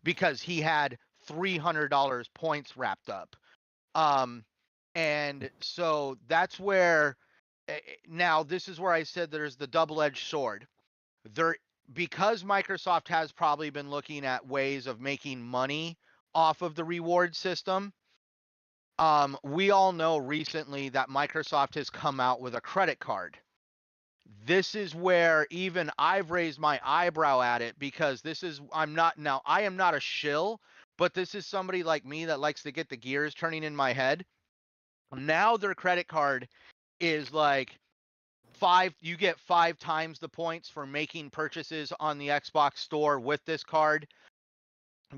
because he had $300 points wrapped up. And so that's where now this is where I said there's the double-edged sword. There because Microsoft has probably been looking at ways of making money off of the reward system. We all know recently that Microsoft has come out with a credit card. This is where even I've raised my eyebrow at it, because I am not a shill, but this is somebody like me that likes to get the gears turning in my head. Now their credit card is like you get 5 times the points for making purchases on the Xbox store with this card.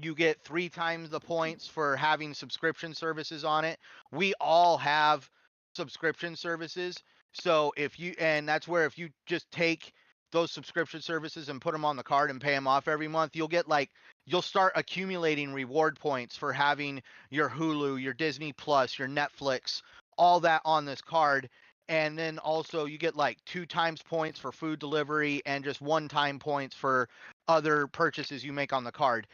You get 3 times the points for having subscription services on it. We all have subscription services. So that's where if you just take those subscription services and put them on the card and pay them off every month, you'll start accumulating reward points for having your Hulu, your Disney Plus, your Netflix, all that on this card. And then also you get like 2 times points for food delivery and just 1 time points for other purchases you make on the card.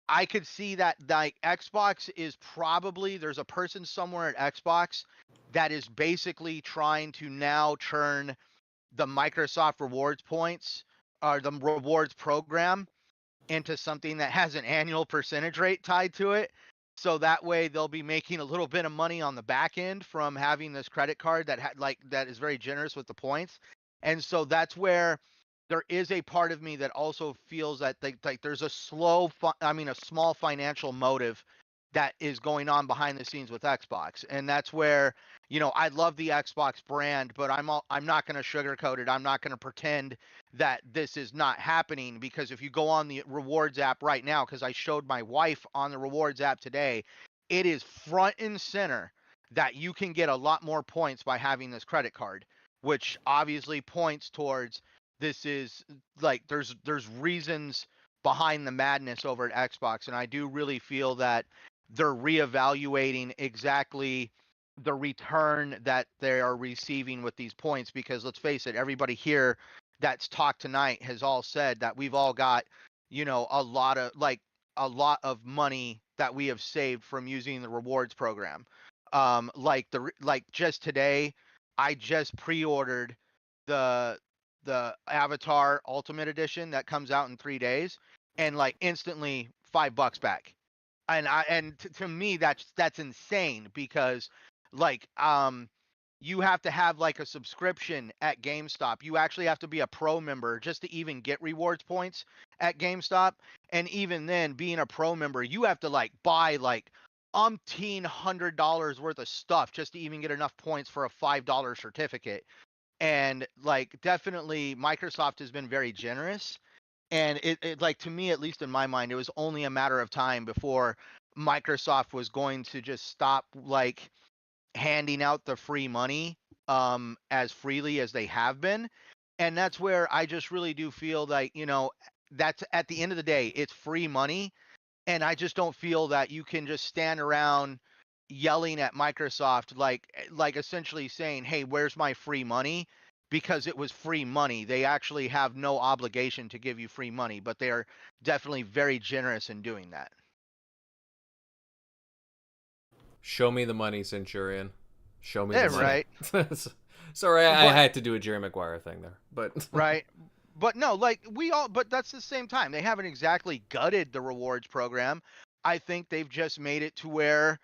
I could see that like Xbox is probably, there's a person somewhere at Xbox that is basically trying to now turn the Microsoft rewards points or the rewards program into something that has an annual percentage rate tied to it. So that way they'll be making a little bit of money on the back end from having this credit card that is very generous with the points. And so that's where there is a part of me that also feels that there's a small financial motive that is going on behind the scenes with Xbox. And that's where, I love the Xbox brand, but I'm not going to sugarcoat it. I'm not going to pretend that this is not happening, because if you go on the rewards app right now, because I showed my wife on the rewards app today, it is front and center that you can get a lot more points by having this credit card, which obviously points towards this is like there's reasons behind the madness over at Xbox. And I do really feel that they're reevaluating exactly the return that they are receiving with these points, because let's face it, everybody here that's talked tonight has all said that we've all got, a lot of money that we have saved from using the rewards program. Just today, I just pre-ordered the Avatar Ultimate Edition that comes out in 3 days, and like instantly $5 back. And to me that's insane, because you have to have like a subscription at GameStop. You actually have to be a pro member just to even get rewards points at GameStop. And even then, being a pro member, you have to like buy like $1,100 worth of stuff just to even get enough points for a $5 certificate. And like definitely Microsoft has been very generous. And it like, to me, at least in my mind, it was only a matter of time before Microsoft was going to just stop like handing out the free money as freely as they have been. And that's where I just really do feel like, that's at the end of the day, it's free money. And I just don't feel that you can just stand around yelling at Microsoft, like essentially saying, hey, where's my free money? Because it was free money. They actually have no obligation to give you free money, but they are definitely very generous in doing that. Show me the money, Centurion. Show me Yeah, the money. right. Sorry, I had to do a Jerry Maguire thing there, but Right. But no, but that's the same time. They haven't exactly gutted the rewards program. I think they've just made it to where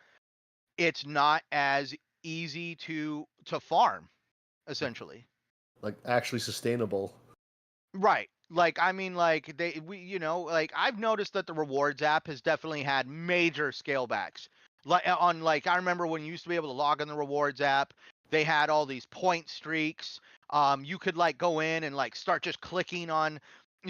it's not as easy to farm, essentially. Like actually sustainable. Right. Like, I mean, like I've noticed that the rewards app has definitely had major scale backs. I remember when you used to be able to log on the rewards app, they had all these point streaks. You could like go in and like start just clicking on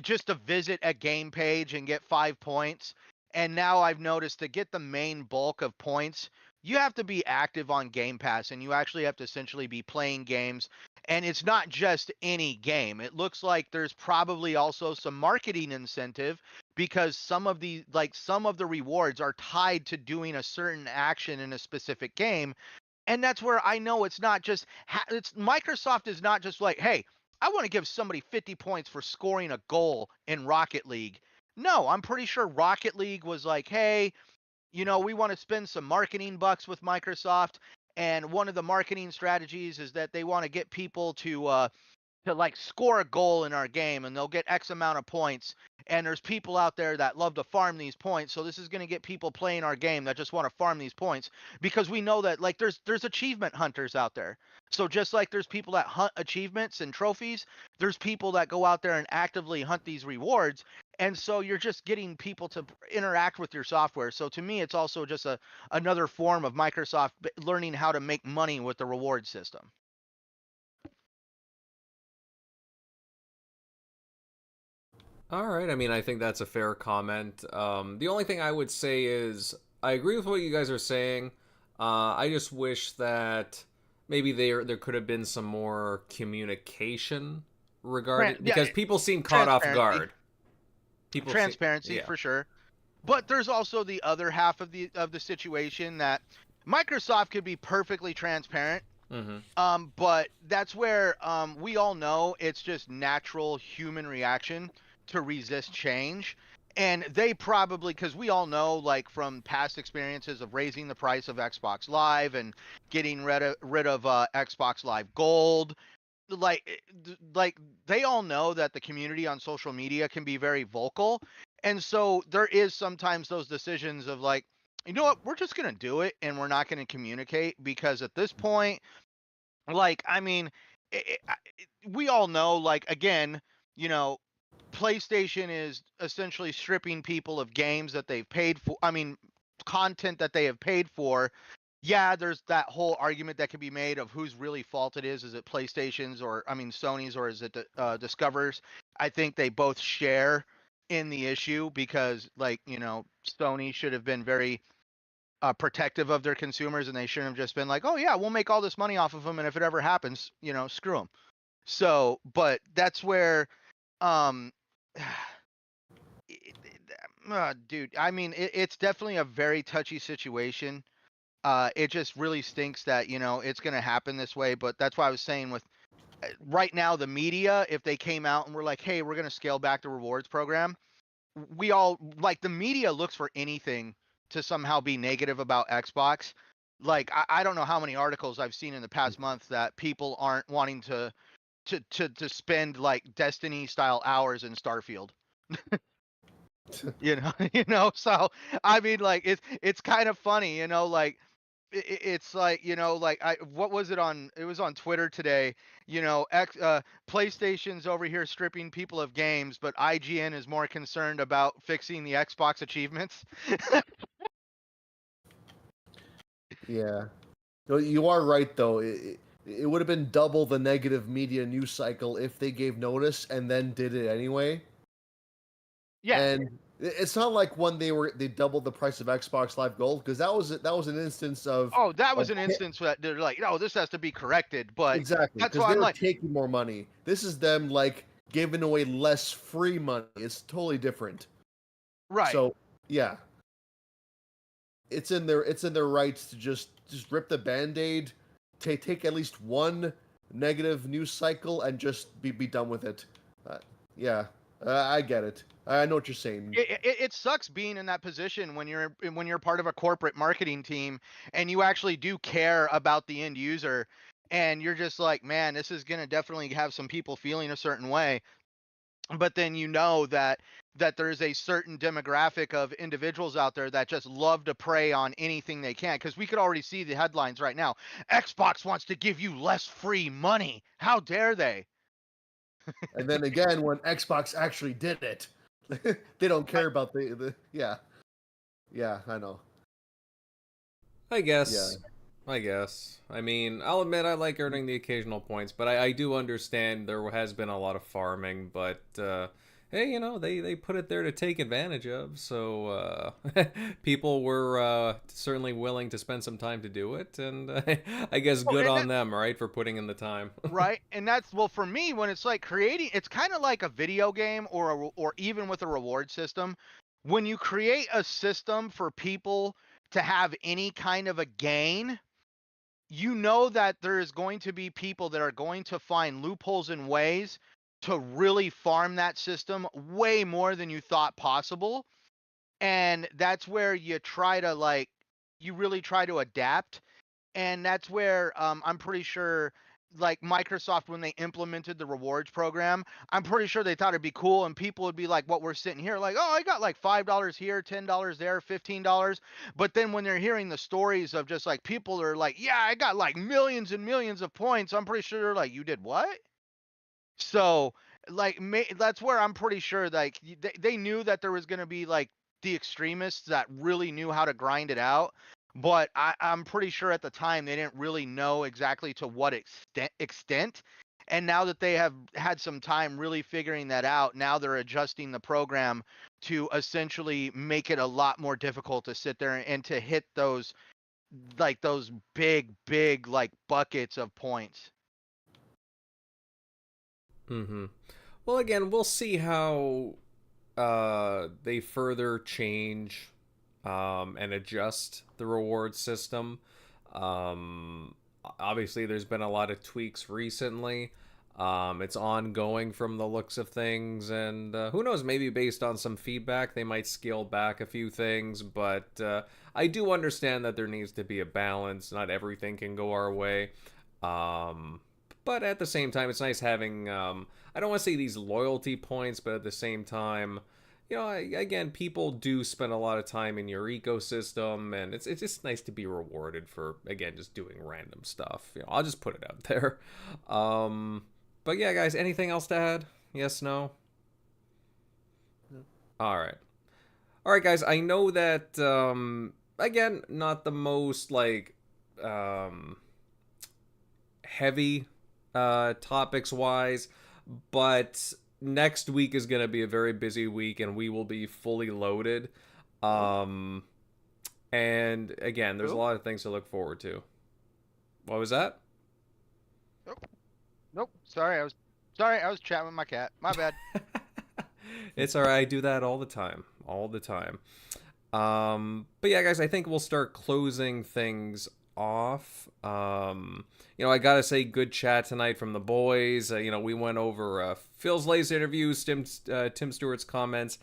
just to visit a game page and get 5 points. And now I've noticed to get the main bulk of points, you have to be active on Game Pass, and you actually have to essentially be playing games. And it's not just any game. It looks like there's probably also some marketing incentive, because some of the rewards are tied to doing a certain action in a specific game. And that's where I know it's not just Microsoft is not just like, hey, I want to give somebody 50 points for scoring a goal in Rocket League. No, I'm pretty sure Rocket League was like, hey, we want to spend some marketing bucks with Microsoft. And one of the marketing strategies is that they want to get people to to like score a goal in our game, and they'll get X amount of points. And there's people out there that love to farm these points. So this is going to get people playing our game that just want to farm these points, because we know that like there's achievement hunters out there. So just like there's people that hunt achievements and trophies, there's people that go out there and actively hunt these rewards. And so you're just getting people to interact with your software. So to me, it's also just another form of Microsoft learning how to make money with the reward system. All right. I mean, I think that's a fair comment. The only thing I would say is I agree with what you guys are saying. I just wish that maybe there could have been some more communication regarding, because people seem caught off guard. Transparency for sure. But there's also the other half of the situation that Microsoft could be perfectly transparent. But that's where we all know it's just natural human reaction to resist change. And they probably, because we all know, like from past experiences of raising the price of Xbox Live and getting rid of Xbox Live Gold, like they all know that the community on social media can be very vocal. And so there is sometimes those decisions of like, you know what, we're just going to do it and we're not going to communicate, because at this point, like, I mean, we all know, like, again, you know, PlayStation is essentially stripping people of games that they've paid for. I mean, content that they have paid for. Yeah, there's that whole argument that can be made of whose really fault it is. Is it PlayStation's, or I mean Sony's, or is it Discover's? I think they both share in the issue, because, like, you know, Sony should have been very protective of their consumers, and they shouldn't have just been like, oh yeah, we'll make all this money off of them, and if it ever happens, you know, screw them. So, but that's where, dude, I mean, it's definitely a very touchy situation. It just really stinks that, you know, it's going to happen this way. But that's why I was saying with right now, the media, if they came out and were like, hey, we're going to scale back the rewards program, we all, like, the media looks for anything to somehow be negative about Xbox. Like, I don't know how many articles I've seen in the past month that people aren't wanting to spend like Destiny style hours in Starfield. you know, so I mean, like, it's kind of funny, you know, like it's like, you know, like what was it on? It was on Twitter today. You know, PlayStation's over here stripping people of games, but IGN is more concerned about fixing the Xbox achievements. Yeah, you are right though. It would have been double the negative media news cycle if they gave notice and then did it anyway. Yeah. And it's not like when they doubled the price of Xbox Live Gold, because that was an instance of that was an instance that they're like, no, this has to be corrected. But exactly, that's because why they I'm were like, taking more money. This is them like giving away less free money. It's totally different. right. So yeah, it's in their rights to just rip the Band-Aid, take at least one negative news cycle and just be done with it. Yeah, I get it. I know what you're saying. It sucks being in that position when you're part of a corporate marketing team and you actually do care about the end user, and you're just like, man, this is gonna definitely have some people feeling a certain way. But then you know that there's a certain demographic of individuals out there that just love to prey on anything they can, because we could already see the headlines right now. Xbox wants to give you less free money. How dare they? And then again, when Xbox actually did it, they don't care about the yeah. I know. I guess. I mean, I'll admit I like earning the occasional points, but I do understand there has been a lot of farming, but hey, you know, they put it there to take advantage of, so people were certainly willing to spend some time to do it, and I guess good on them, right, for putting in the time. Right, and that's, well, for me, when it's like creating, it's kind of like a video game, or even with a reward system. When you create a system for people to have any kind of a gain, you know that there is going to be people that are going to find loopholes and ways to really farm that system way more than you thought possible. And that's where you try to, like, you really try to adapt. And that's where I'm pretty sure like Microsoft when they implemented the rewards program, I'm pretty sure they thought it'd be cool and people would be like what we're sitting here like, oh, I got like $5 here, $10 there, $15. But then when they're hearing the stories of just like people are like, yeah, I got like millions and millions of points, I'm pretty sure they're like, you did what? So like that's where I'm pretty sure like they knew that there was going to be like the extremists that really knew how to grind it out. But I'm pretty sure at the time they didn't really know exactly to what extent. And now that they have had some time really figuring that out, now they're adjusting the program to essentially make it a lot more difficult to sit there and to hit those big like buckets of points. Mm-hmm. Well, again, we'll see how they further change and adjust the reward system. Obviously, there's been a lot of tweaks recently. It's ongoing from the looks of things, and who knows, maybe based on some feedback, they might scale back a few things, but I do understand that there needs to be a balance. Not everything can go our way. But at the same time, it's nice having, I don't want to say these loyalty points, but at the same time, you know, again, people do spend a lot of time in your ecosystem, and it's just nice to be rewarded for, again, just doing random stuff. You know, I'll just put it out there. But yeah, guys, anything else to add? Yes, no? All right, guys, I know that, again, not the most, like, heavy topics-wise, but next week is going to be a very busy week, and we will be fully loaded. And again, there's a lot of things to look forward to. What was that? Nope. Sorry, I was chatting with my cat. My bad. It's all right. I do that all the time. But yeah, guys, I think we'll start closing things off. You know, I gotta say, good chat tonight from the boys. You know, we went over Phil's latest interviews, Tim Stewart's comments,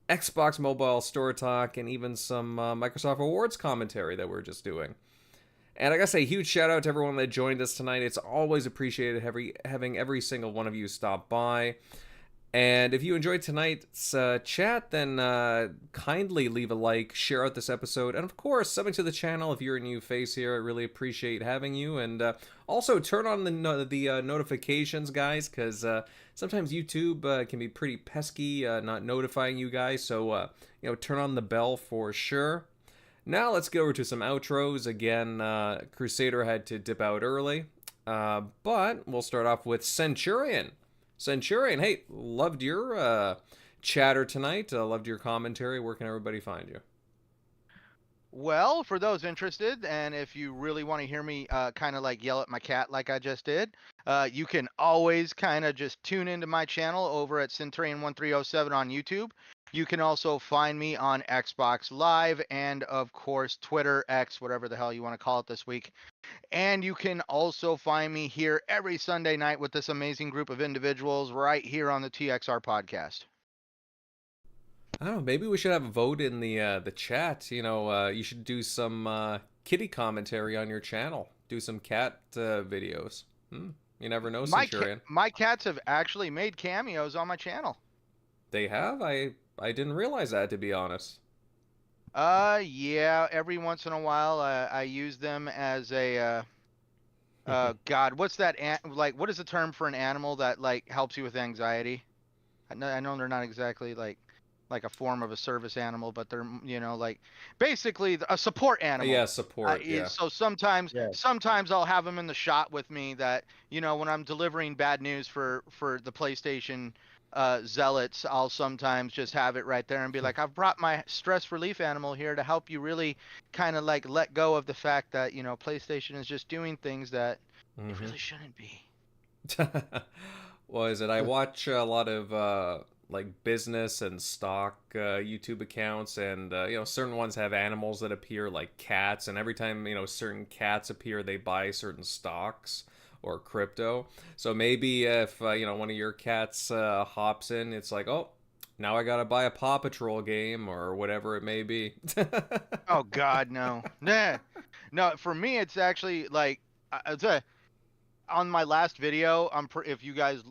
Xbox Mobile Store talk, and even some Microsoft Awards commentary that we're just doing. And I gotta say, huge shout out to everyone that joined us tonight. It's always appreciated having every single one of you stop by. And if you enjoyed tonight's chat, then kindly leave a like, share out this episode, and of course, subbing to the channel if you're a new face here. I really appreciate having you. And also turn on the notifications, guys, because sometimes YouTube can be pretty pesky, not notifying you guys. So you know, turn on the bell for sure. Now let's go over to some outros. Again, Crusader had to dip out early, but we'll start off with Centurion. Centurion, hey, loved your chatter tonight. Loved your commentary. Where can everybody find you? Well, for those interested, and if you really want to hear me kind of like yell at my cat like I just did, you can always kind of just tune into my channel over at Centurion1307 on YouTube. You can also find me on Xbox Live and, of course, Twitter, X, whatever the hell you want to call it this week. And you can also find me here every Sunday night with this amazing group of individuals right here on the TXR Podcast. I don't know, maybe we should have a vote in the chat. You know, you should do some kitty commentary on your channel. Do some cat videos. You never know, Centurion. My cats have actually made cameos on my channel. They have? I didn't realize that, to be honest. Yeah, every once in a while I use them as a God, what's that like what is the term for an animal that like helps you with anxiety? I know they're not exactly like a form of a service animal, but they're, you know, like basically a support animal. Yeah, support. Yeah. So sometimes I'll have them in the shot with me that, you know, when I'm delivering bad news for the PlayStation zealots, I'll sometimes just have it right there and be like, I've brought my stress relief animal here to help you really kind of like let go of the fact that, you know, PlayStation is just doing things that it really shouldn't be. What is it? I watch a lot of like business and stock YouTube accounts, and you know, certain ones have animals that appear like cats, and every time, you know, certain cats appear, they buy certain stocks or crypto. So maybe if you know, one of your cats hops in, it's like, oh, now I gotta buy a Paw Patrol game or whatever it may be. Oh God, no. Nah. No, for me it's actually like on my last video, if you guys,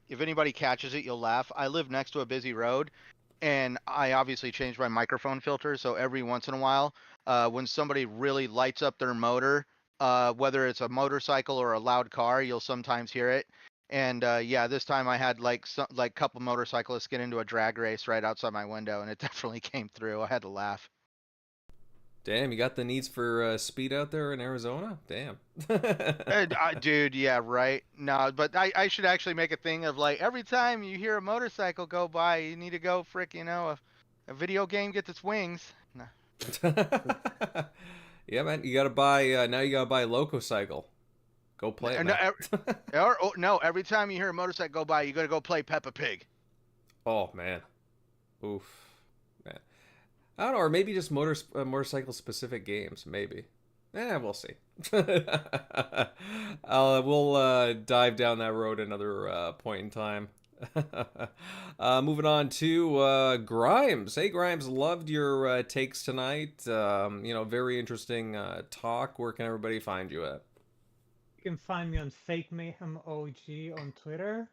if anybody catches it, you'll laugh. I live next to a busy road, and I obviously changed my microphone filter. So every once in a while, when somebody really lights up their motor, whether it's a motorcycle or a loud car, you'll sometimes hear it. And yeah, this time I had like a couple motorcyclists get into a drag race right outside my window, and it definitely came through. I had to laugh. Damn, you got the needs for speed out there in Arizona? Damn. Dude, yeah, right. No, but I should actually make a thing of like every time you hear a motorcycle go by, you need to go a video game gets its wings. No. Yeah, man, you gotta buy now. You gotta buy a Loco Cycle. Go play it, man. No, every time you hear a motorcycle go by, you gotta go play Peppa Pig. Oh man, oof, man. I don't know, or maybe just motorcycle specific games. Maybe. We'll see. We'll dive down that road another point in time. Moving on to Grimes. Hey, Grimes, loved your takes tonight. Very interesting talk. Where can everybody find you at? You can find me on Fake Mayhem OG on Twitter.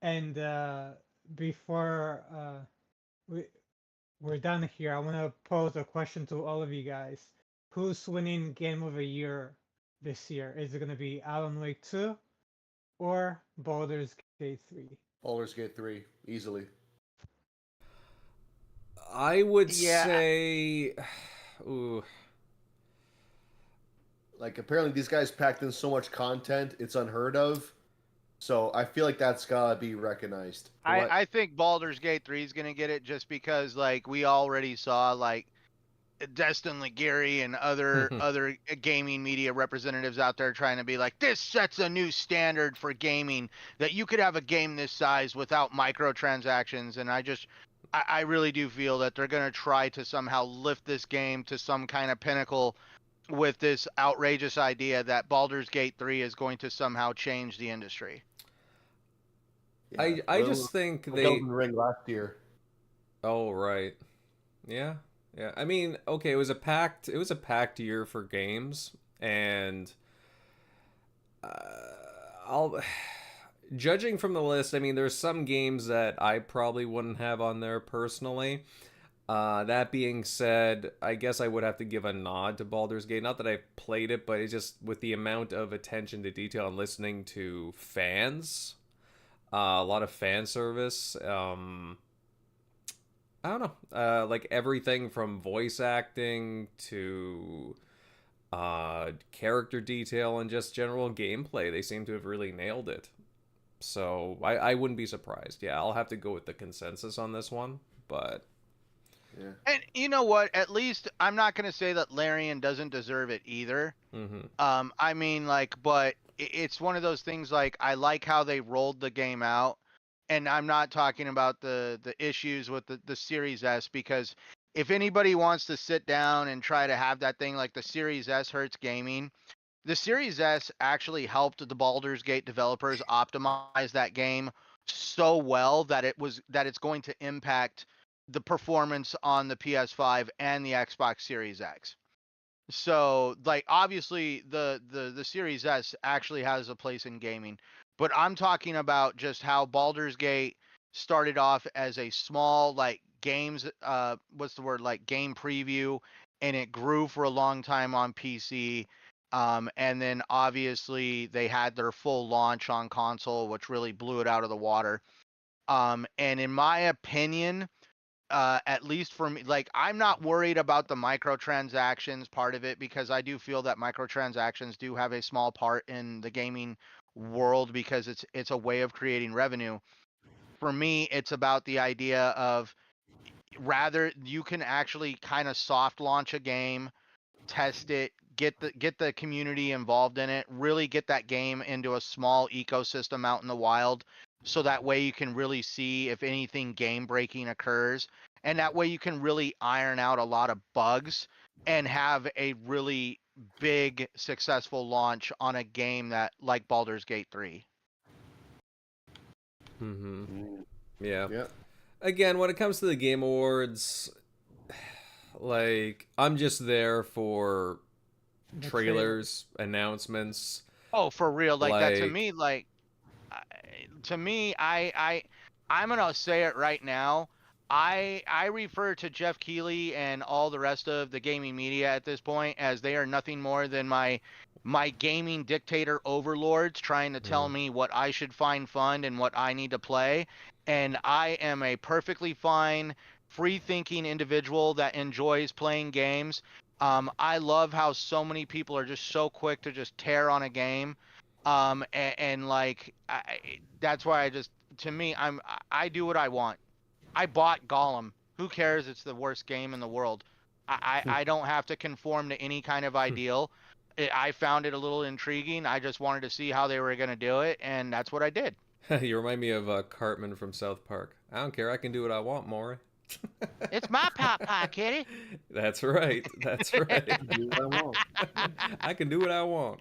And before we're done here, I want to pose a question to all of you guys. Who's winning Game of the Year this year? Is it going to be Alan Wake 2 or Baldur's Gate 3? Baldur's Gate 3, easily. I would say... Ooh. Like, apparently these guys packed in so much content, it's unheard of. So I feel like that's gotta be recognized. I think Baldur's Gate 3 is gonna get it just because like we already saw like Destin Legary and other gaming media representatives out there trying to be like, this sets a new standard for gaming, that you could have a game this size without microtransactions. And I really do feel that they're gonna try to somehow lift this game to some kind of pinnacle with this outrageous idea that Baldur's Gate 3 is going to somehow change the industry. Yeah, I just think they... Elden Ring last year. Oh, right. Yeah. Yeah. I mean, okay, it was a packed year for games, and judging from the list, I mean, there's some games that I probably wouldn't have on there personally. That being said, I guess I would have to give a nod to Baldur's Gate. Not that I've played it, but it's just with the amount of attention to detail and listening to fans, a lot of fan service. I don't know, like everything from voice acting to character detail and just general gameplay. They seem to have really nailed it. So I wouldn't be surprised. Yeah, I'll have to go with the consensus on this one, but... Yeah. And you know what? At least I'm not going to say that Larian doesn't deserve it either. Mm-hmm. I mean, like, but it's one of those things. Like, I like how they rolled the game out, and I'm not talking about the issues with the Series S, because if anybody wants to sit down and try to have that thing like the Series S hurts gaming, the Series S actually helped the Baldur's Gate developers optimize that game so well that it's going to impact the performance on the PS5 and the Xbox Series X. So, like, obviously the Series S actually has a place in gaming, but I'm talking about just how Baldur's Gate started off as a small, like, game preview, and it grew for a long time on PC. And then obviously they had their full launch on console, which really blew it out of the water. And in my opinion, at least for me, like, I'm not worried about the microtransactions part of it, because I do feel that microtransactions do have a small part in the gaming world, because it's a way of creating revenue. For me, it's about the idea of, rather, you can actually kind of soft launch a game, test it, get the community involved in it, really get that game into a small ecosystem out in the wild, so that way you can really see if anything game breaking occurs, and that way you can really iron out a lot of bugs and have a really big successful launch on a game that, like Baldur's Gate 3. Mm-hmm. Yeah. Yeah. Again, when it comes to the Game Awards, like, I'm just there for trailers, announcements. Oh, for real, like that to Like, me, like I- to me, I'm gonna say it right now. I refer to Jeff Keighley and all the rest of the gaming media at this point as they are nothing more than my gaming dictator overlords trying to tell mm, me what I should find fun and what I need to play. And I am a perfectly fine, free thinking individual that enjoys playing games. I love how so many people are just so quick to just tear on a game. And like that's why I just to me I do what I want. I bought Gollum. Who cares? It's the worst game in the world. I don't have to conform to any kind of ideal. I found it a little intriguing. I just wanted to see how they were going to do it, and that's what I did. you remind me of Cartman from South Park. I don't care. I can do what I want, Maury. It's my pot pie, kitty. That's right. That's right. Do what I want. I can do what I want.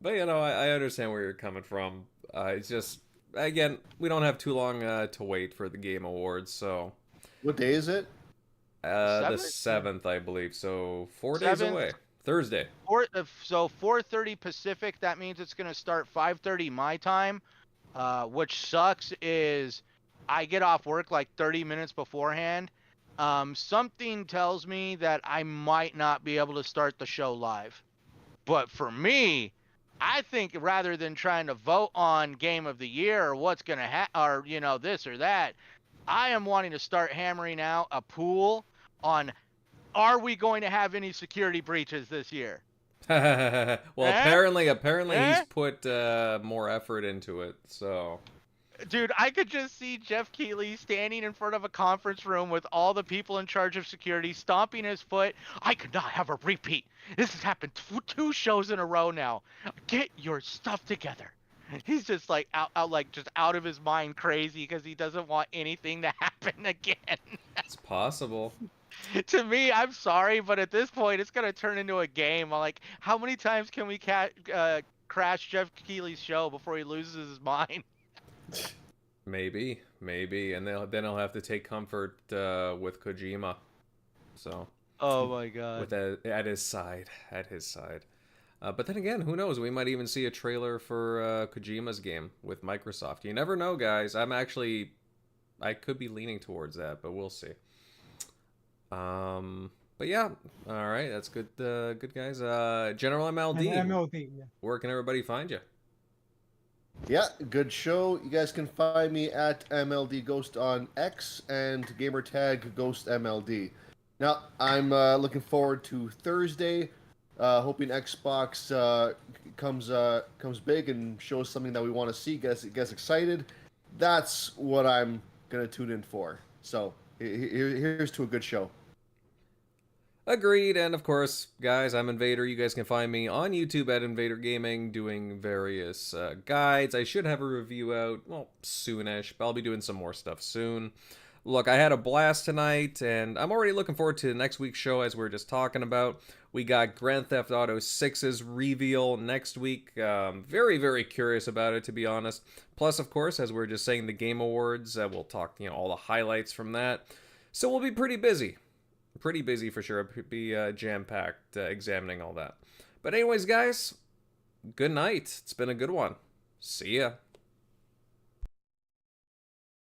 But I understand where you're coming from. It's just again, we don't have too long to wait for the Game Awards, so What day is it? the Seventh? 7th, I believe. So 4 days away. 7th. Thursday. So 4:30 Pacific. That means it's going to start 5:30 my time. Which sucks is I get off work like 30 minutes beforehand. Something tells me that I might not be able to start the show live. But for me, I think rather than trying to vote on Game of the Year or what's going to or this or that, I am wanting to start hammering out a pool on are we going to have any security breaches this year? Well, Eh? apparently he's Eh? put more effort into it. So Dude, I could just see Jeff Keighley standing in front of a conference room with all the people in charge of security, stomping his foot. I could not have a repeat. This has happened two shows in a row now. Get your stuff together. He's just like just out of his mind crazy because he doesn't want anything to happen again. it's possible. To me, I'm sorry, but at this point, it's gonna turn into a game. I'm like, how many times can we crash Jeff Keighley's show before he loses his mind? Maybe, and then he'll have to take comfort with Kojima. So Oh my god. with that at his side, But then again, who knows? We might even see a trailer for Kojima's game with Microsoft. You never know, guys. I could be leaning towards that, but we'll see. But yeah, all right, that's good. Good guys. General MLD. And MLD, yeah. Where can everybody find you? Yeah, good show. You guys can find me at MLD Ghost on X and Gamertag Ghost MLD. Now, I'm looking forward to Thursday. Hoping Xbox comes big and shows something that we want to see. Gets excited. That's what I'm gonna tune in for. So here's to a good show. Agreed, and of course, guys, I'm Invader. You guys can find me on YouTube at Invader Gaming doing various guides. I should have a review out, well, soonish, but I'll be doing some more stuff soon. Look, I had a blast tonight, and I'm already looking forward to next week's show, as we were just talking about. We got Grand Theft Auto 6's reveal next week. Very, very curious about it, to be honest. Plus, of course, as we were just saying, the Game Awards. We'll talk, all the highlights from that. So we'll be pretty busy. Pretty busy for sure. Be jam-packed examining all that. But anyways, guys, good night. It's been a good one. See ya.